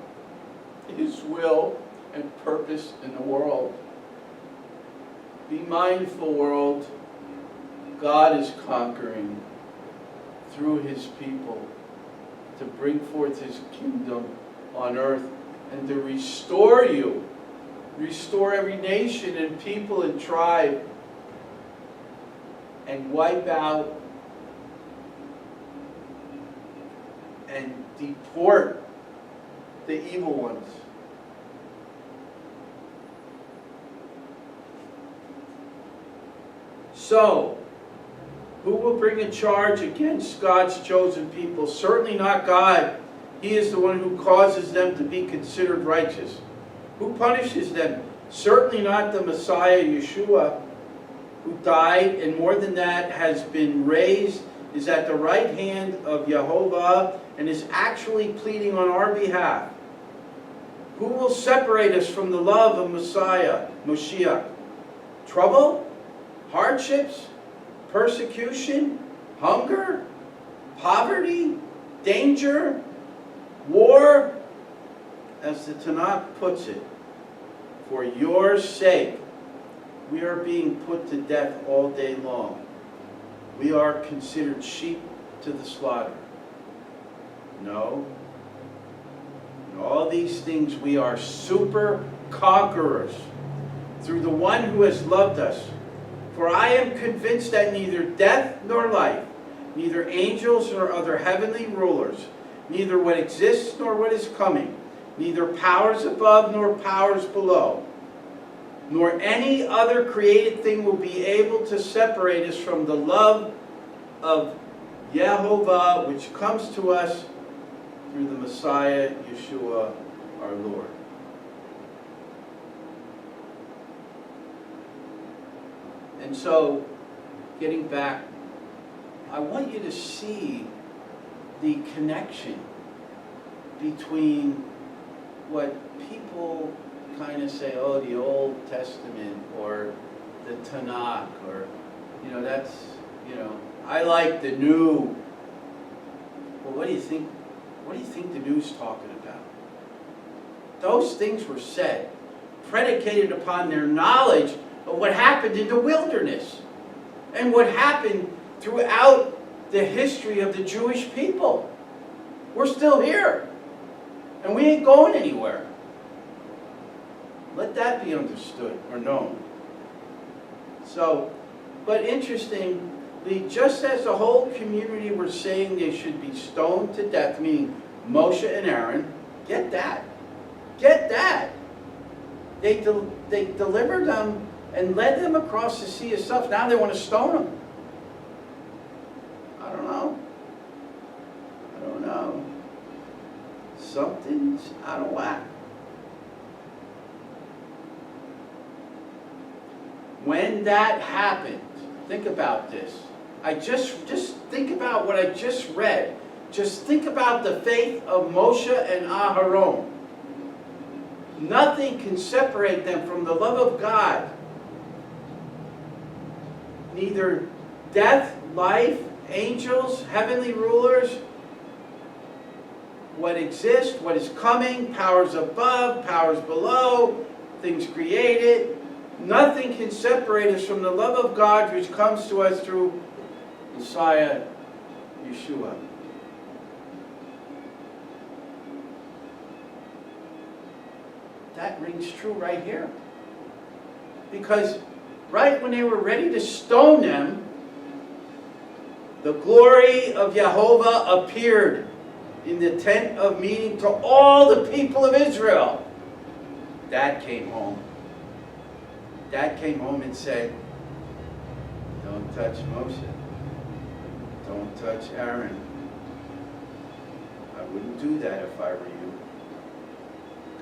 His will and purpose in the world. Be mindful, world. God is conquering through His people to bring forth His kingdom on earth and to restore you. Restore every nation and people and tribe and wipe out and deport the evil ones. So, who will bring a charge against God's chosen people? Certainly not God. He is the one who causes them to be considered righteous. Who punishes them? Certainly not the Messiah, Yeshua. who died, and more than that, has been raised, is at the right hand of Yehovah, and is actually pleading on our behalf. Who will separate us from the love of Messiah, Moshiach? Trouble? Hardships? Persecution? Hunger? Poverty? Danger? War? As the Tanakh puts it, for your sake, we are being put to death all day long. We are considered sheep to the slaughter. No. In all these things we are super conquerors through the one who has loved us. For I am convinced that neither death nor life, neither angels nor other heavenly rulers, neither what exists nor what is coming, neither powers above nor powers below, nor any other created thing will be able to separate us from the love of Yehovah, which comes to us through the Messiah, Yeshua, our Lord. And so, getting back, I want you to see the connection between what people kind of say, oh, the Old Testament or the Tanakh, or, that's, I like the New. Well, what do you think? What do you think the New's talking about? Those things were said, predicated upon their knowledge of what happened in the wilderness and what happened throughout the history of the Jewish people. We're still here, and we ain't going anywhere. Let that be understood or known. So, but interestingly, just as the whole community were saying they should be stoned to death, meaning Moshe and Aaron, get that. Get that. They delivered them and led them across the sea of stuff. Now they want to stone them. I don't know. Something's out of whack. When that happened, think about this. Just think about what I just read. Just think about the faith of Moshe and Aharon. Nothing can separate them from the love of God. Neither death, life, angels, heavenly rulers, what exists, what is coming, powers above, powers below, things created. Nothing can separate us from the love of God which comes to us through Messiah, Yeshua. That rings true right here. Because right when they were ready to stone them, the glory of Yehovah appeared in the tent of meeting to all the people of Israel. Dad came home. Dad came home and said, don't touch Moshe. Don't touch Aaron. I wouldn't do that if I were you.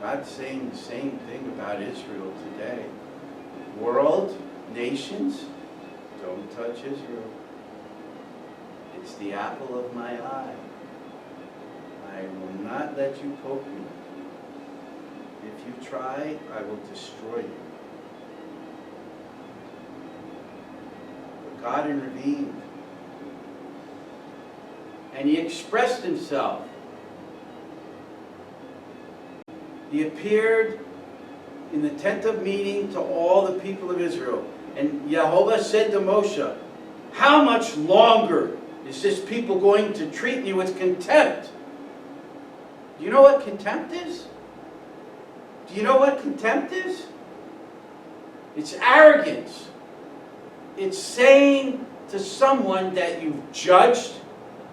God's saying the same thing about Israel today. World, nations, don't touch Israel. It's the apple of my eye. I will not let you poke me. If you try, I will destroy you. But God intervened. And he expressed himself. He appeared in the tent of meeting to all the people of Israel. And Yehovah said to Moshe, how much longer is this people going to treat me with contempt? Do you know what contempt is? Do you know what contempt is? It's arrogance. It's saying to someone that you've judged,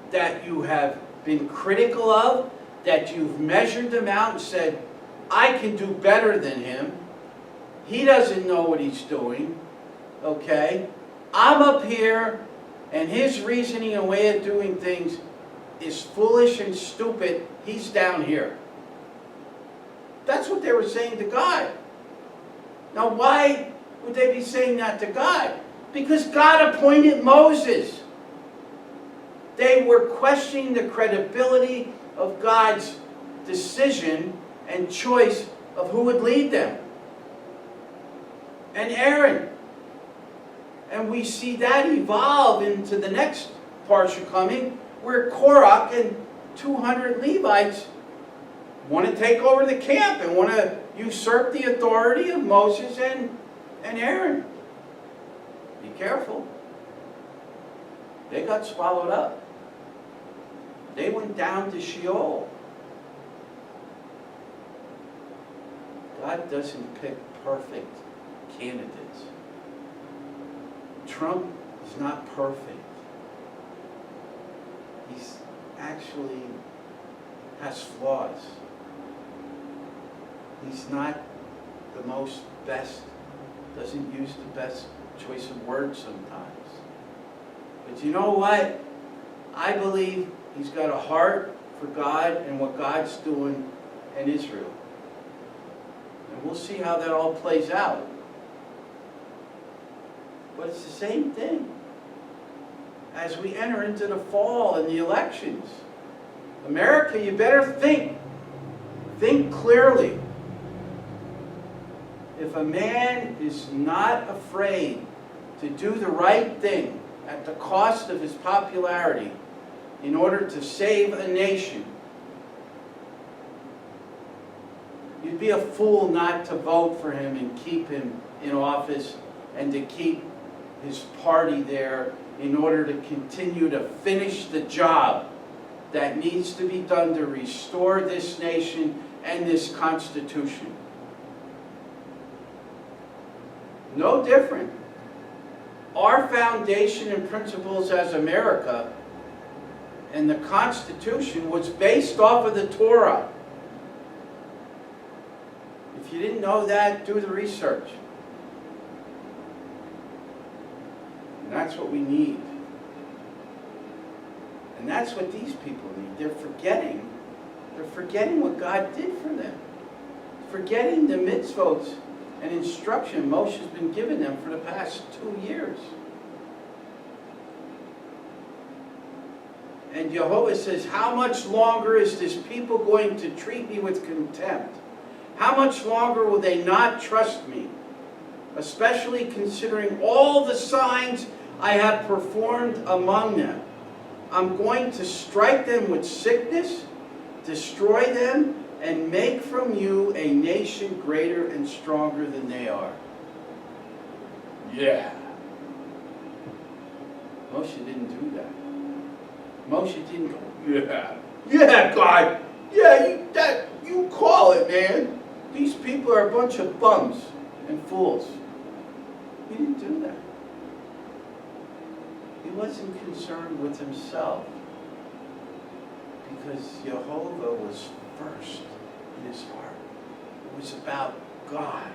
that you have been critical of, that you've measured them out and said, I can do better than him. He doesn't know what he's doing. Okay? I'm up here, and his reasoning and way of doing things is foolish and stupid. He's down here. That's what they were saying to God. Now, why would they be saying that to God? Because God appointed Moses. They were questioning the credibility of God's decision and choice of who would lead them. And Aaron. And we see that evolve into the next Parsha coming, where Korach and 200 Levites want to take over the camp and want to usurp the authority of Moses and Aaron. Be careful. They got swallowed up. They went down to Sheol. God doesn't pick perfect candidates. Trump is not perfect. He's actually has flaws. He's not the most best, doesn't use the best choice of words sometimes. But you know what? I believe he's got a heart for God and what God's doing in Israel. And we'll see how that all plays out. But it's the same thing as we enter into the fall and the elections. America, you better think. Think clearly. If a man is not afraid to do the right thing at the cost of his popularity in order to save a nation, you'd be a fool not to vote for him and keep him in office and to keep his party there in order to continue to finish the job that needs to be done to restore this nation and this Constitution. No different. Our foundation and principles as America and the Constitution was based off of the Torah. If you didn't know that, do the research. And that's what we need. And that's what these people need. They're forgetting what God did for them. Forgetting the mitzvot and instruction Moshe's been giving them for the past 2 years. And Yehovah says, how much longer is this people going to treat me with contempt? How much longer will they not trust me? Especially considering all the signs I have performed among them. I'm going to strike them with sickness, destroy them, and make from you a nation greater and stronger than they are. Yeah. Moshe didn't do that. Moshe didn't go, yeah, God, yeah, you call it, man. These people are a bunch of bums and fools. He didn't do that. He wasn't concerned with himself because Yehovah was first in his heart. It was about God.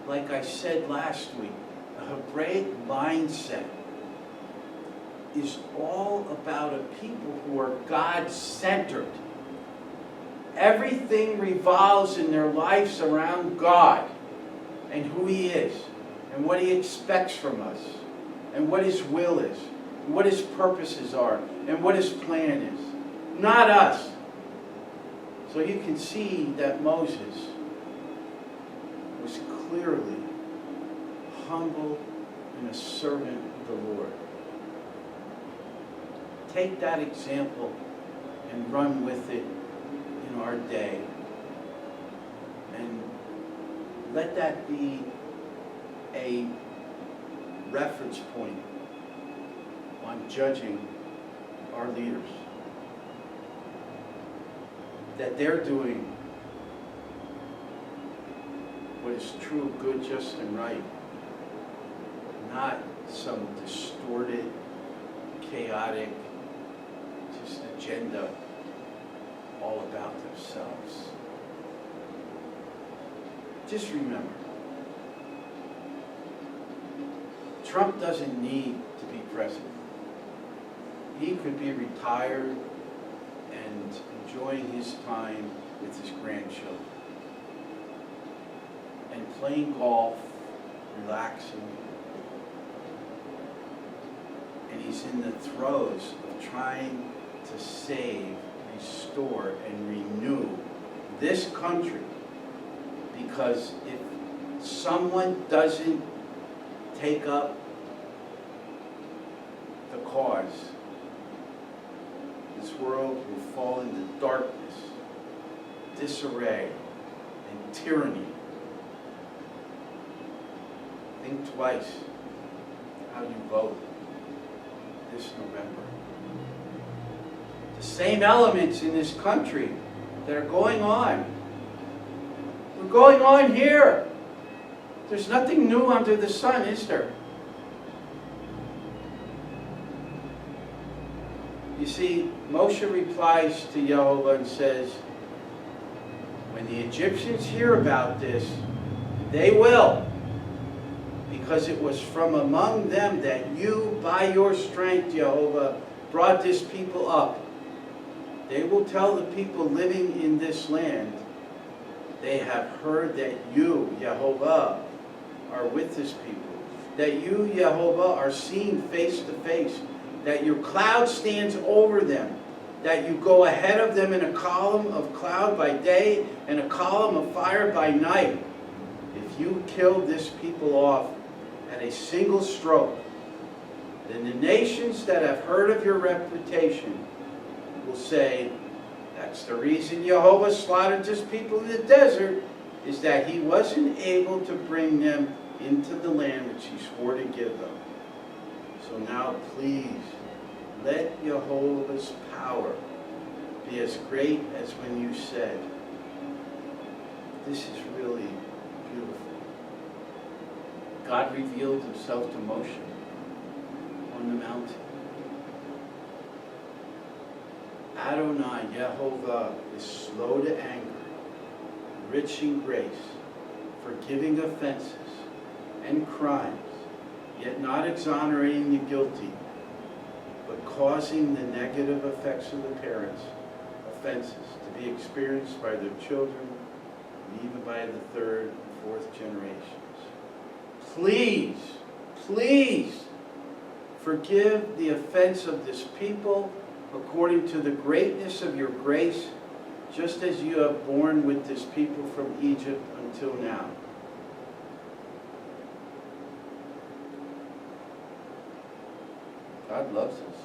Like I said last week, a Hebraic mindset is all about a people who are God-centered. Everything revolves in their lives around God and who He is and what He expects from us and what His will is and what His purposes are and what His plan is. Not us. So you can see that Moses was clearly humble and a servant of the Lord. Take that example and run with it in our day. And let that be a reference point on judging our leaders. That they're doing what is true, good, just, and right. Not some distorted, chaotic, just agenda all about themselves. Just remember, Trump doesn't need to be president. He could be retired and enjoying his time with his grandchildren and playing golf, relaxing, is in the throes of trying to save, restore, and renew this country. Because if someone doesn't take up the cause, this world will fall into darkness, disarray, and tyranny. Think twice how you vote this November. The same elements in this country that are going on, we're going on here. There's nothing new under the sun, is there? You see, Moshe replies to Yehovah and says, when the Egyptians hear about this, they will, because it was from among them that you, by your strength, Yehovah, brought this people up. They will tell the people living in this land, they have heard that you, Yehovah, are with this people, that you, Yehovah, are seen face to face, that your cloud stands over them, that you go ahead of them in a column of cloud by day and a column of fire by night. If you kill this people off at a single stroke, then the nations that have heard of your reputation will say, that's the reason Yehovah slaughtered his people in the desert, is that he wasn't able to bring them into the land which he swore to give them. So now please, let Yehovah's power be as great as when you said, this is really beautiful. God revealed himself to Moshe on the mountain. Adonai, Yehovah, is slow to anger, rich in grace, forgiving offenses and crimes, yet not exonerating the guilty, but causing the negative effects of the parents' offenses to be experienced by their children, and even by the third and fourth generations. Please, please, forgive the offense of this people according to the greatness of your grace, just as you have borne with this people from Egypt until now. God loves us.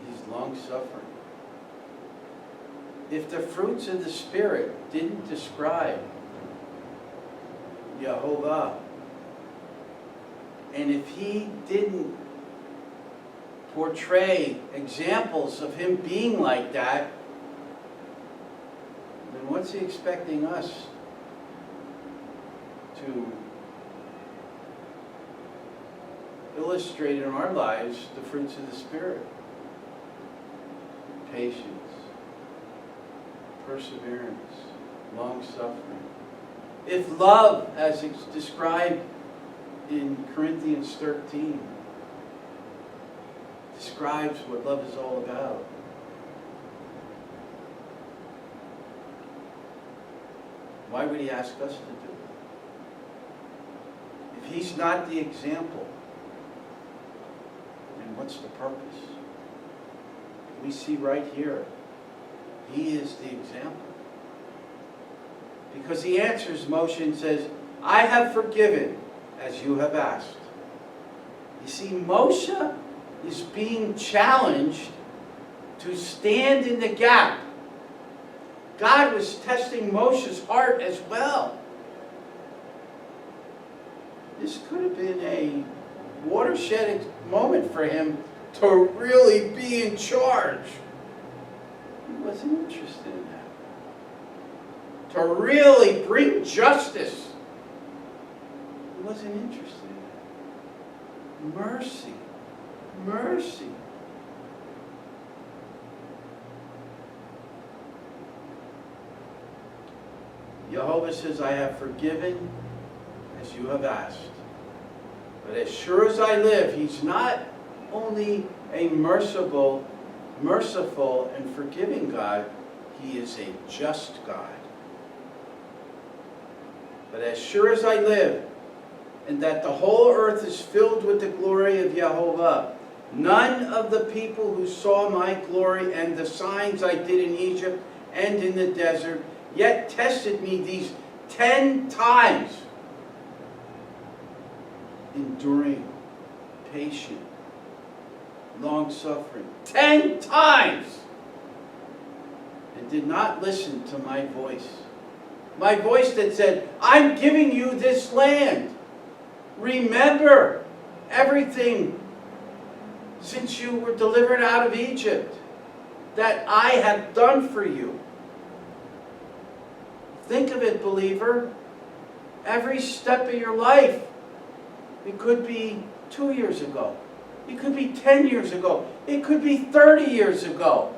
He's long-suffering. If the fruits of the Spirit didn't describe Yehovah, and if he didn't portray examples of him being like that, then what's he expecting us to illustrate in our lives the fruits of the Spirit? Patience, perseverance, long-suffering. If love, as it's described in Corinthians 13, describes what love is all about, why would he ask us to do it? If he's not the example, then what's the purpose? We see right here, he is the example. Because he answers Moshe and says, I have forgiven as you have asked. You see, Moshe is being challenged to stand in the gap. God was testing Moshe's heart as well. This could have been a watershed moment for him to really be in charge. He wasn't interested in that. To really bring justice. He wasn't interested in that. Mercy. Mercy. Yehovah says, I have forgiven as you have asked. But as sure as I live, he's not only a merciful and forgiving God, he is a just God. But as sure as I live, and that the whole earth is filled with the glory of Yehovah. None of the people who saw my glory and the signs I did in Egypt and in the desert yet tested me these 10 times. Enduring, patient, long-suffering. 10 times! And did not listen to my voice. My voice that said, I'm giving you this land. Remember everything since you were delivered out of Egypt that I have done for you. Think of it, believer. Every step of your life. It could be 2 years ago. It could be 10 years ago. It could be 30 years ago.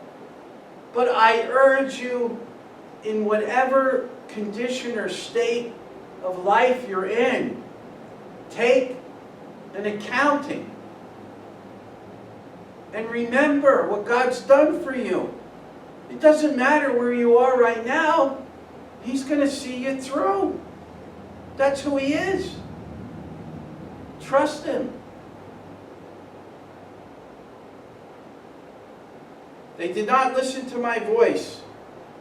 But I urge you, in whatever condition or state of life you're in, take an accounting. And remember what God's done for you. It doesn't matter where you are right now. He's going to see you through. That's who He is. Trust Him. They did not listen to my voice.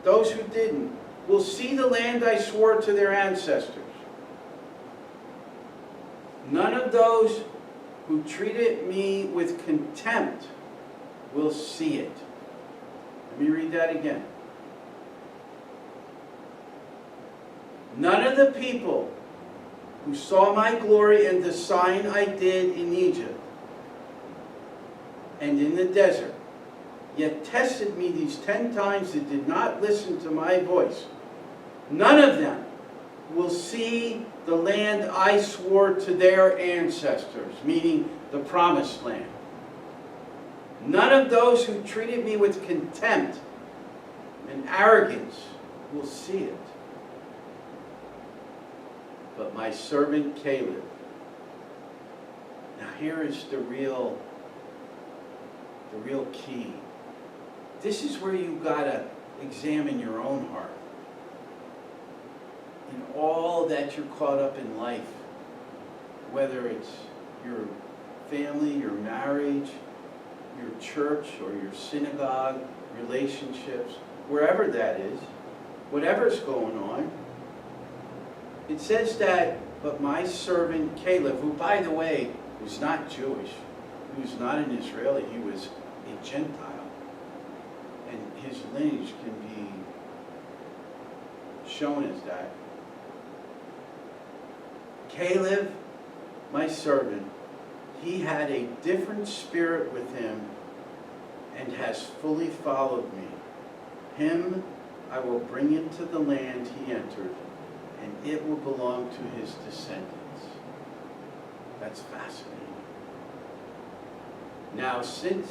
Those who didn't will see the land I swore to their ancestors. None of those who treated me with contempt will see it. Let me read that again. None of the people who saw my glory and the sign I did in Egypt and in the desert, yet tested me these 10 times that did not listen to my voice. None of them will see the land I swore to their ancestors, meaning the promised land. None of those who treated me with contempt and arrogance will see it. But my servant Caleb. Now here is the real key. This is where you gotta examine your own heart. In all that you're caught up in life, whether it's your family, your marriage, your church or your synagogue, relationships, wherever that is, whatever's going on, it says that, but my servant Caleb, who by the way was not Jewish, he was not an Israeli, he was a Gentile, and his lineage can be shown as that. Caleb, my servant, he had a different spirit with him and has fully followed me. Him I will bring into the land he entered, and it will belong to his descendants. That's fascinating. Now, since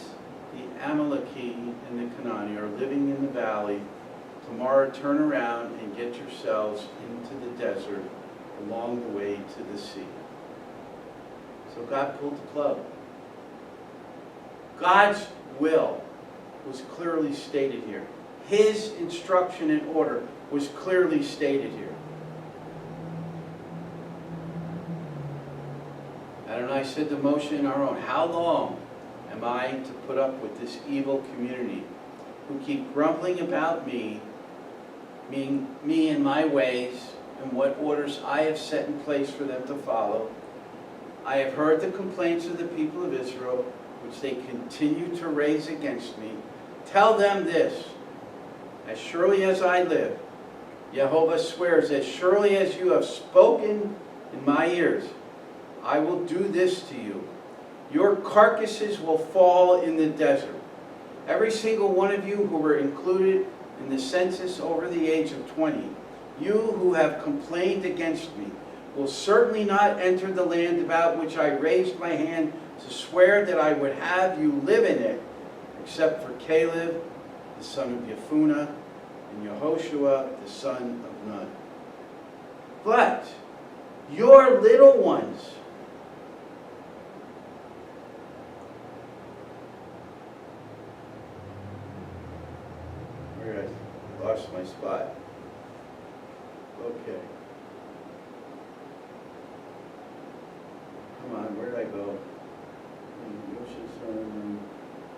the Amaleki and the Canaani are living in the valley, tomorrow turn around and get yourselves into the desert along the way to the sea. So God pulled the plug. God's will was clearly stated here. His instruction and order was clearly stated here. Adonai said to Moshe and Aaron, how long am I to put up with this evil community who keep grumbling about me and my ways and what orders I have set in place for them to follow? I have heard the complaints of the people of Israel, which they continue to raise against me. Tell them this, as surely as I live, Yehovah swears, as surely as you have spoken in my ears, I will do this to you. Your carcasses will fall in the desert. Every single one of you who were included in the census over the age of 20, you who have complained against me, will certainly not enter the land about which I raised my hand to swear that I would have you live in it, except for Caleb, the son of Yefunah, and Yehoshua, the son of Nun. But your little ones, where I lost my spot. Okay.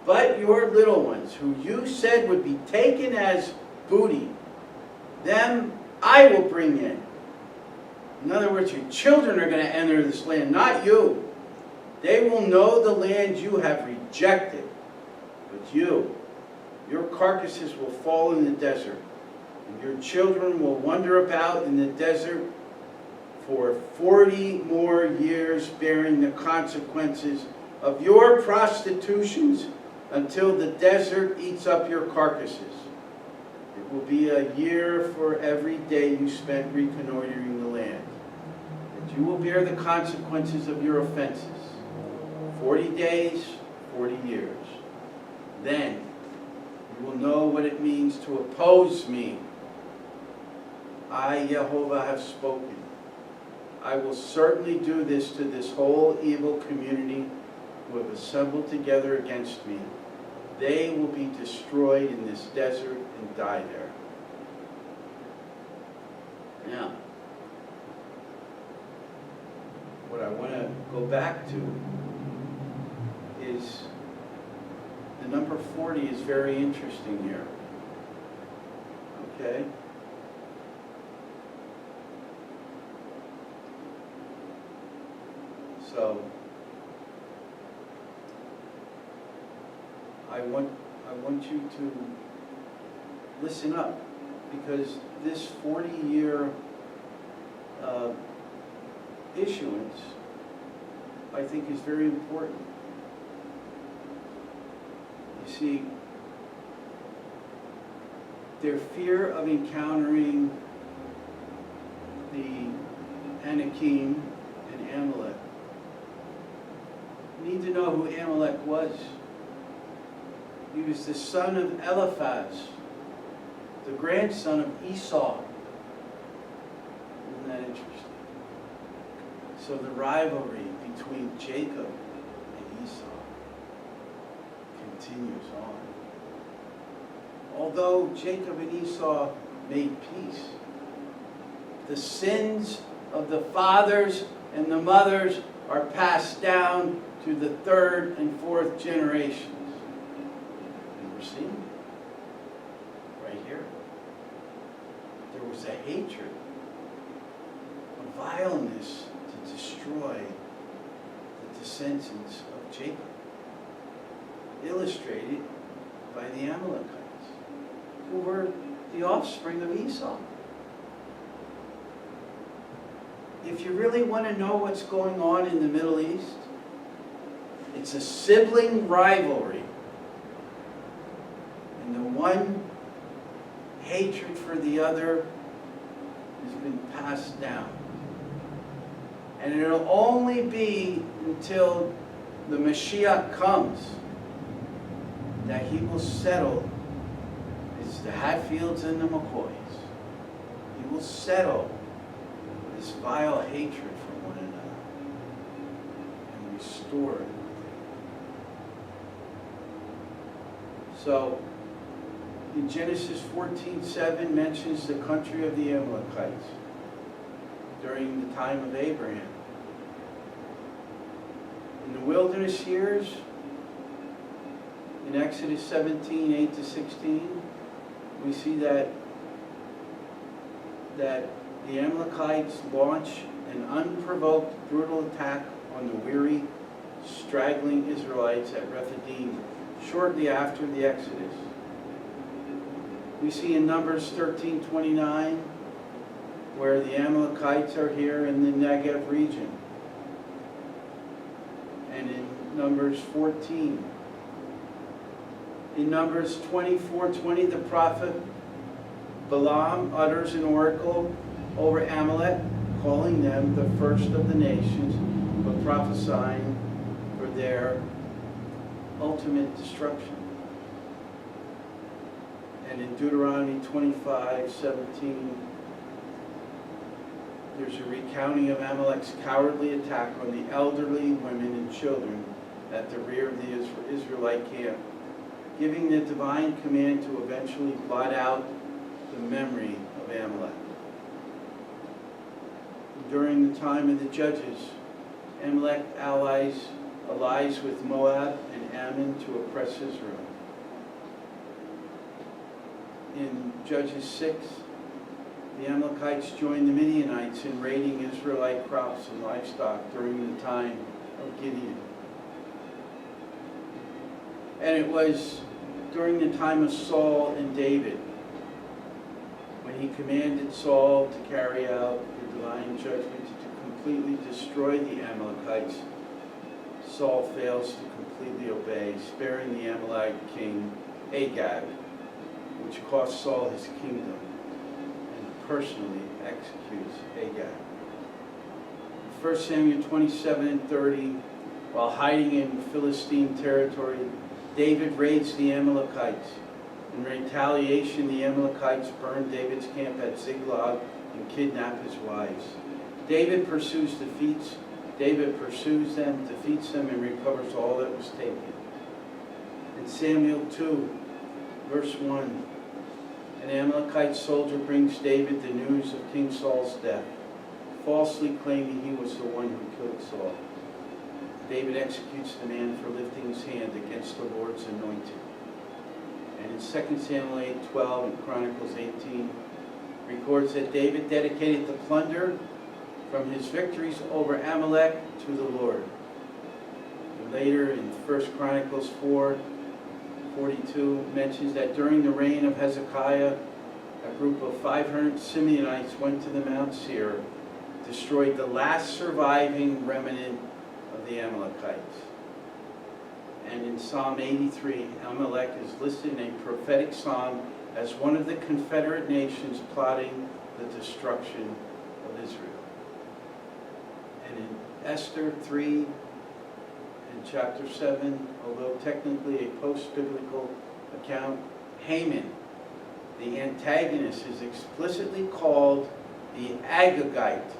But your little ones, who you said would be taken as booty, them I will bring in. In other words, your children are going to enter this land, not you. They will know the land you have rejected. But you, your carcasses will fall in the desert, and your children will wander about in the desert for 40 more years, bearing the consequences of your prostitutions until the desert eats up your carcasses. It will be a year for every day you spent reconnoitering the land. And you will bear the consequences of your offenses. 40 days, 40 years. Then you will know what it means to oppose me. I, Yehovah, have spoken. I will certainly do this to this whole evil community who have assembled together against me. They will be destroyed in this desert and die there. Now, what I want to go back to is the number 40 is very interesting here. Okay? So, I want you to listen up, because this 40-year issuance, I think, is very important. You see, their fear of encountering the Anakim and Amalek. You need to know who Amalek was. He was the son of Eliphaz, the grandson of Esau. Isn't that interesting? So the rivalry between Jacob and Esau continues on. Although Jacob and Esau made peace, the sins of the fathers and the mothers are passed down to the third and fourth generations. And we're seeing it right here. There was a hatred, a vileness to destroy the descendants of Jacob, illustrated by the Amalekites, who were the offspring of Esau. If you really want to know what's going on in the Middle East, it's a sibling rivalry. And the one hatred for the other has been passed down. And it'll only be until the Mashiach comes that he will settle. It's the Hatfields and the McCoys. He will settle this vile hatred for one another and restore it. So, in Genesis 14:7 mentions the country of the Amalekites during the time of Abraham. In the wilderness years, in Exodus 17:8-16, we see that the Amalekites launch an unprovoked, brutal attack on the weary, straggling Israelites at Rephidim shortly after the Exodus. We see in Numbers 13:29 where the Amalekites are here in the Negev region. And in Numbers 14. In Numbers 24:20, the prophet Balaam utters an oracle over Amalek, calling them the first of the nations, but prophesying for their ultimate destruction. And in Deuteronomy 25:17, there's a recounting of Amalek's cowardly attack on the elderly, women, and children at the rear of the Israelite camp, giving the divine command to eventually blot out the memory of Amalek. During the time of the judges, Amalek allies allies with Moab and Ammon to oppress Israel. In Judges 6, the Amalekites joined the Midianites in raiding Israelite crops and livestock during the time of Gideon. And it was during the time of Saul and David, when he commanded Saul to carry out the divine judgment to completely destroy the Amalekites, Saul fails to completely obey, sparing the Amalekite king Agag, which cost Saul his kingdom, and personally executes Agag. 1 Samuel 27 and 30, while hiding in Philistine territory, David raids the Amalekites. In retaliation, the Amalekites burned David's camp at Ziklag and kidnap his wives. David pursues them, defeats them, and recovers all that was taken. In Samuel 2, verse 1, an Amalekite soldier brings David the news of King Saul's death, falsely claiming he was the one who killed Saul. David executes the man for lifting his hand against the Lord's anointed. And in 2 Samuel 8:12 and Chronicles 18, records that David dedicated the plunder from his victories over Amalek to the Lord. And later in 1 Chronicles 4:42 mentions that during the reign of Hezekiah, a group of 500 Simeonites went to the Mount Seir, destroyed the last surviving remnant of the Amalekites. And in Psalm 83, Amalek is listed in a prophetic psalm as one of the confederate nations plotting the destruction of Israel. And in Esther 3 and chapter 7, although technically a post-biblical account, Haman, the antagonist, is explicitly called the Agagite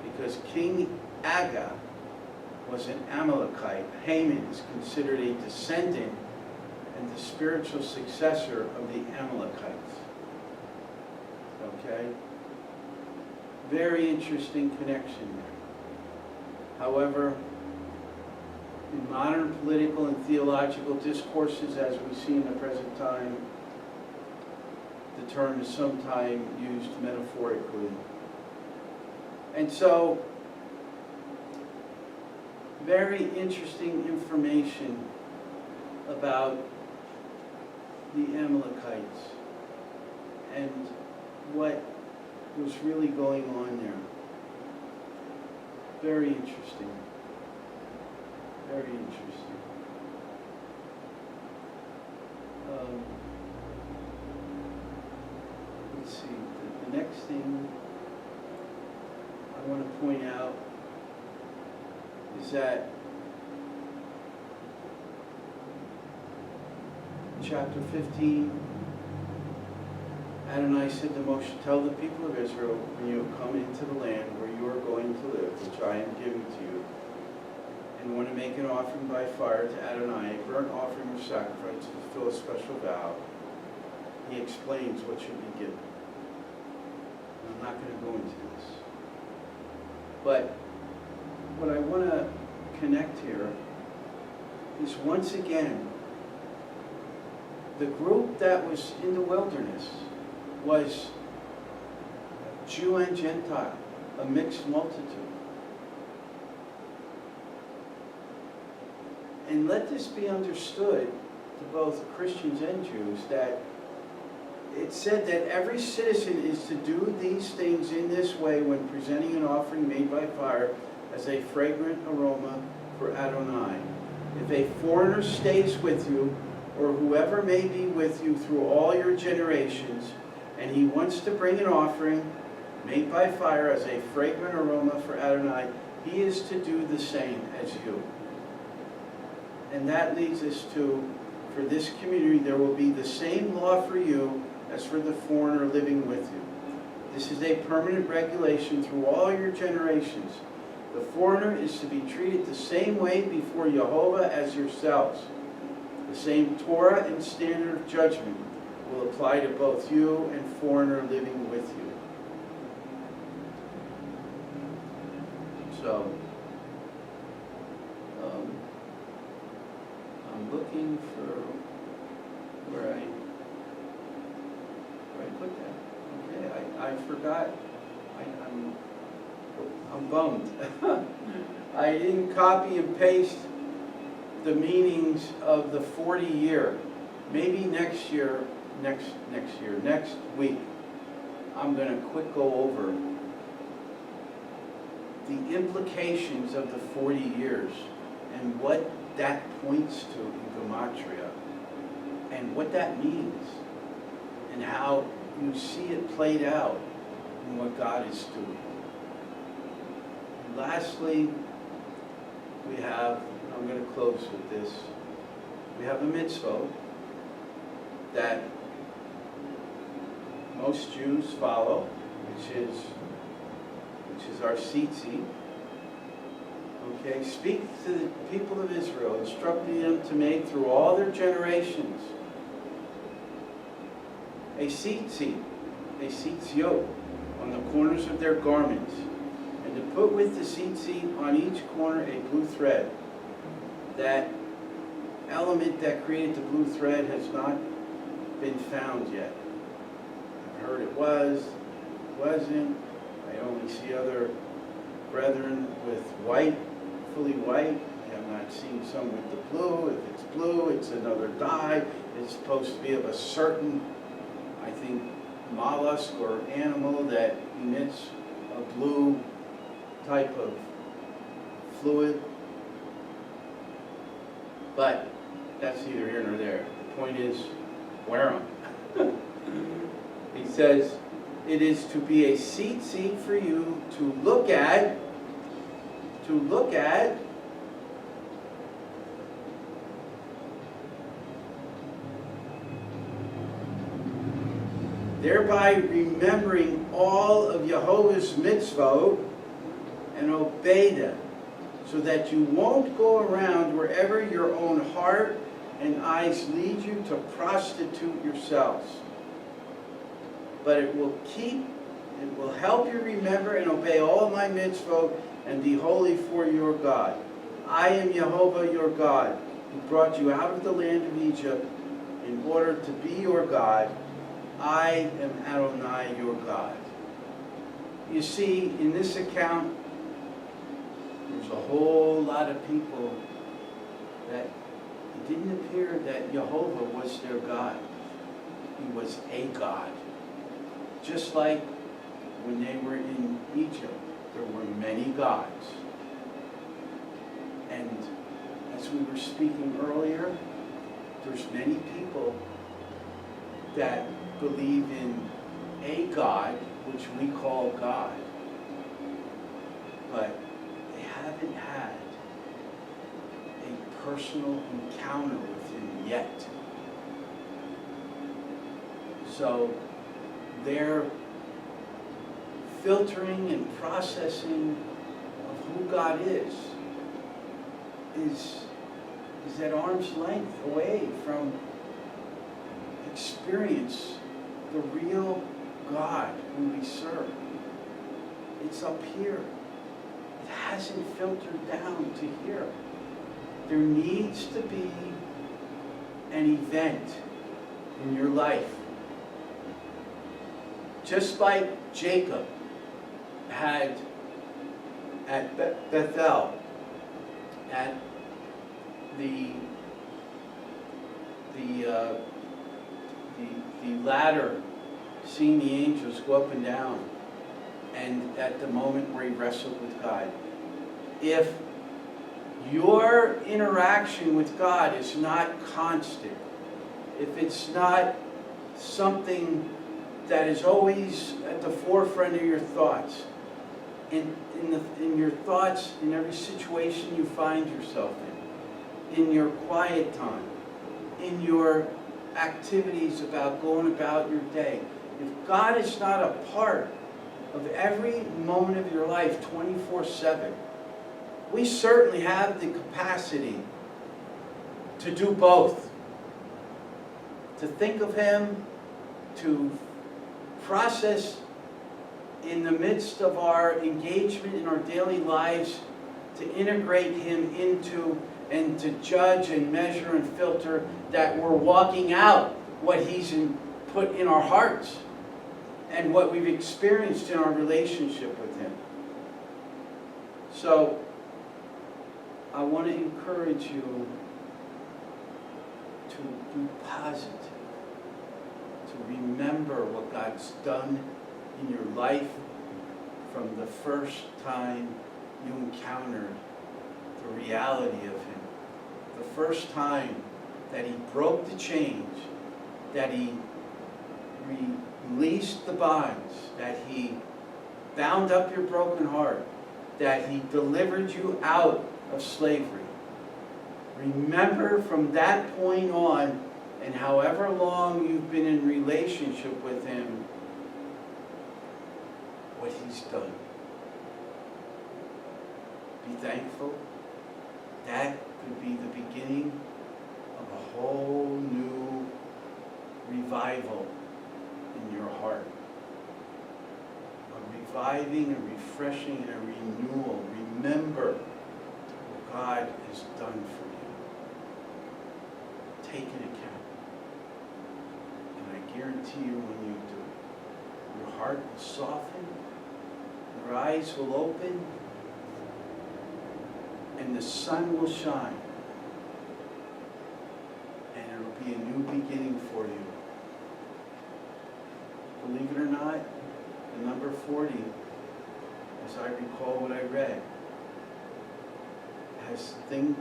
because King Agag was an Amalekite. Haman is considered a descendant and the spiritual successor of the Amalekites. Okay? Very interesting connection there. However, in modern political and theological discourses, as we see in the present time, the term is sometimes used metaphorically. And so, very interesting information about the Amalekites and what was really going on there. Very interesting. Very interesting. Let's see. The next thing I want to point out is that chapter 15, Adonai said to Moshe, "Tell the people of Israel, when you have come into the land where you are going to live, which I am giving to you, and want to make an offering by fire to Adonai, a burnt offering or sacrifice to fulfill a special vow," he explains what should be given. I'm not going to go into this. But what I want to connect here is, once again, the group that was in the wilderness was Jew and Gentile, a mixed multitude. And let this be understood to both Christians and Jews, that it said that every citizen is to do these things in this way when presenting an offering made by fire as a fragrant aroma for Adonai. If a foreigner stays with you, or whoever may be with you through all your generations, and he wants to bring an offering made by fire as a fragrant aroma for Adonai, he is to do the same as you. And that leads us to, for this community, there will be the same law for you as for the foreigner living with you. This is a permanent regulation through all your generations. The foreigner is to be treated the same way before Yehovah as yourselves. The same Torah and standard of judgment will apply to both you and foreigner living with you. So, looking for where I put that. Okay, I forgot. I'm bummed. I didn't copy and paste the meanings of the 40 year. Maybe next week, I'm going to quick go over the implications of the 40 years and what that points to in Gematria and what that means and how you see it played out in what God is doing. And lastly, we have, I'm going to close with this, we have a mitzvah that most Jews follow, which is our tzit. Okay, speak to the people of Israel, instructing them to make through all their generations a tzitziot on the corners of their garments, and to put with the tzitzit on each corner a blue thread. That element that created the blue thread has not been found yet. I've heard it wasn't. I only see other brethren with white, fully white. I have not seen some with the blue. If it's blue, it's another dye. It's supposed to be of a certain, I think, mollusk or animal that emits a blue type of fluid. But that's neither here nor there. The point is, wear them. He says, it is to be a tzitzit for you to look at, thereby remembering all of Yehovah's mitzvot and obey them, so that you won't go around wherever your own heart and eyes lead you to prostitute yourselves. But it will help you remember and obey all my mitzvot and be holy for your God. I am Yehovah your God, who brought you out of the land of Egypt in order to be your God. I am Adonai your God. You see, in this account, there's a whole lot of people that it didn't appear that Yehovah was their God. He was a God. Just like when they were in Egypt, there were many gods. And as we were speaking earlier, there's many people that believe in a God, which we call God, but they haven't had a personal encounter with him yet. So their filtering and processing of who God is at arm's length away from experience the real God who we serve. It's up here. It hasn't filtered down to here. There needs to be an event in your life. Just like Jacob had at Bethel, at the ladder, seeing the angels go up and down, and at the moment where he wrestled with God. If your interaction with God is not constant, if it's not something that is always at the forefront of your thoughts, in your thoughts, in every situation you find yourself in your quiet time, in your activities about going about your day, if God is not a part of every moment of your life 24/7, we certainly have the capacity to do both. To think of him, to process in the midst of our engagement in our daily lives, to integrate him into and to judge and measure and filter, that we're walking out what He's put in our hearts and what we've experienced in our relationship with Him. So, I want to encourage you to be positive, to remember what God's done in your life from the first time you encountered the reality of Him. The first time that He broke the chains, that He released the bonds, that He bound up your broken heart, that He delivered you out of slavery. Remember from that point on, and however long you've been in relationship with Him, what He's done. Be thankful. That could be the beginning of a whole new revival in your heart. A reviving, a refreshing, and a renewal. Remember what God has done for you. Take an account. And I guarantee you when you do, your heart will soften, your eyes will open, and the sun will shine. And it'll be a new beginning for you. Believe it or not, the number 40, as I recall what I read, has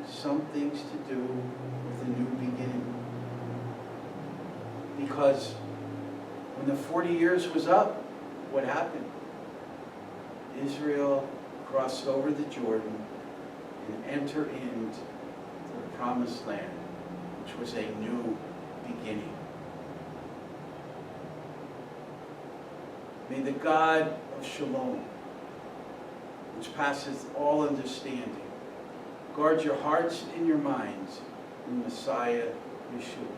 some things to do with a new beginning. Because when the 40 years was up, what happened? Israel crossed over the Jordan and entered into the promised land, which was a new beginning. May the God of Shalom, which passes all understanding, guard your hearts and your minds in Messiah Yeshua.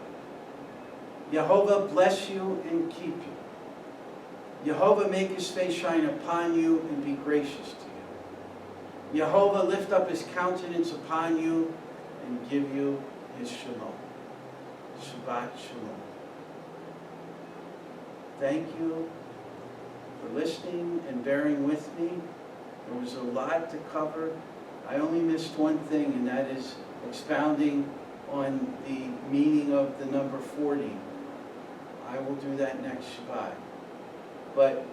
Yehovah bless you and keep you. Yehovah make His face shine upon you and be gracious to you. Yehovah lift up His countenance upon you and give you His shalom. Shabbat shalom. Thank you for listening and bearing with me. There was a lot to cover. I only missed one thing, and that is expounding on the meaning of the number 40. I will do that next Shabbat. But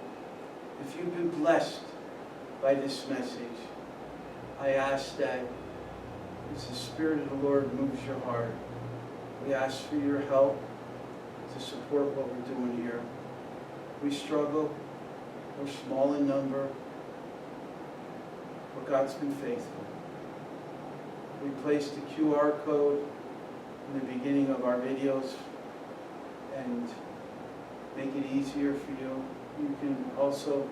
if you've been blessed by this message, I ask that as the Spirit of the Lord moves your heart, we ask for your help to support what we're doing here. We struggle. We're small in number. But God's been faithful. We placed the QR code in the beginning of our videos and make it easier for you. You can also,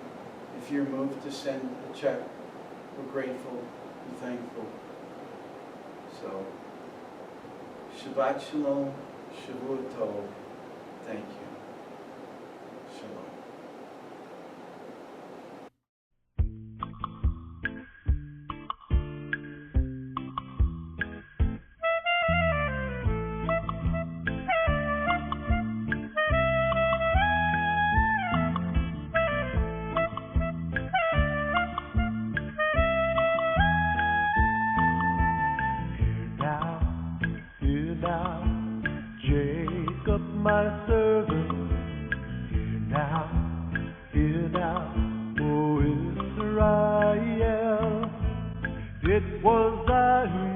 if you're moved to send a check, we're grateful and thankful. So, Shabbat Shalom, Shavua Tov. Thank you. Shalom. Jacob, my servant, hear now, O Israel, it was I who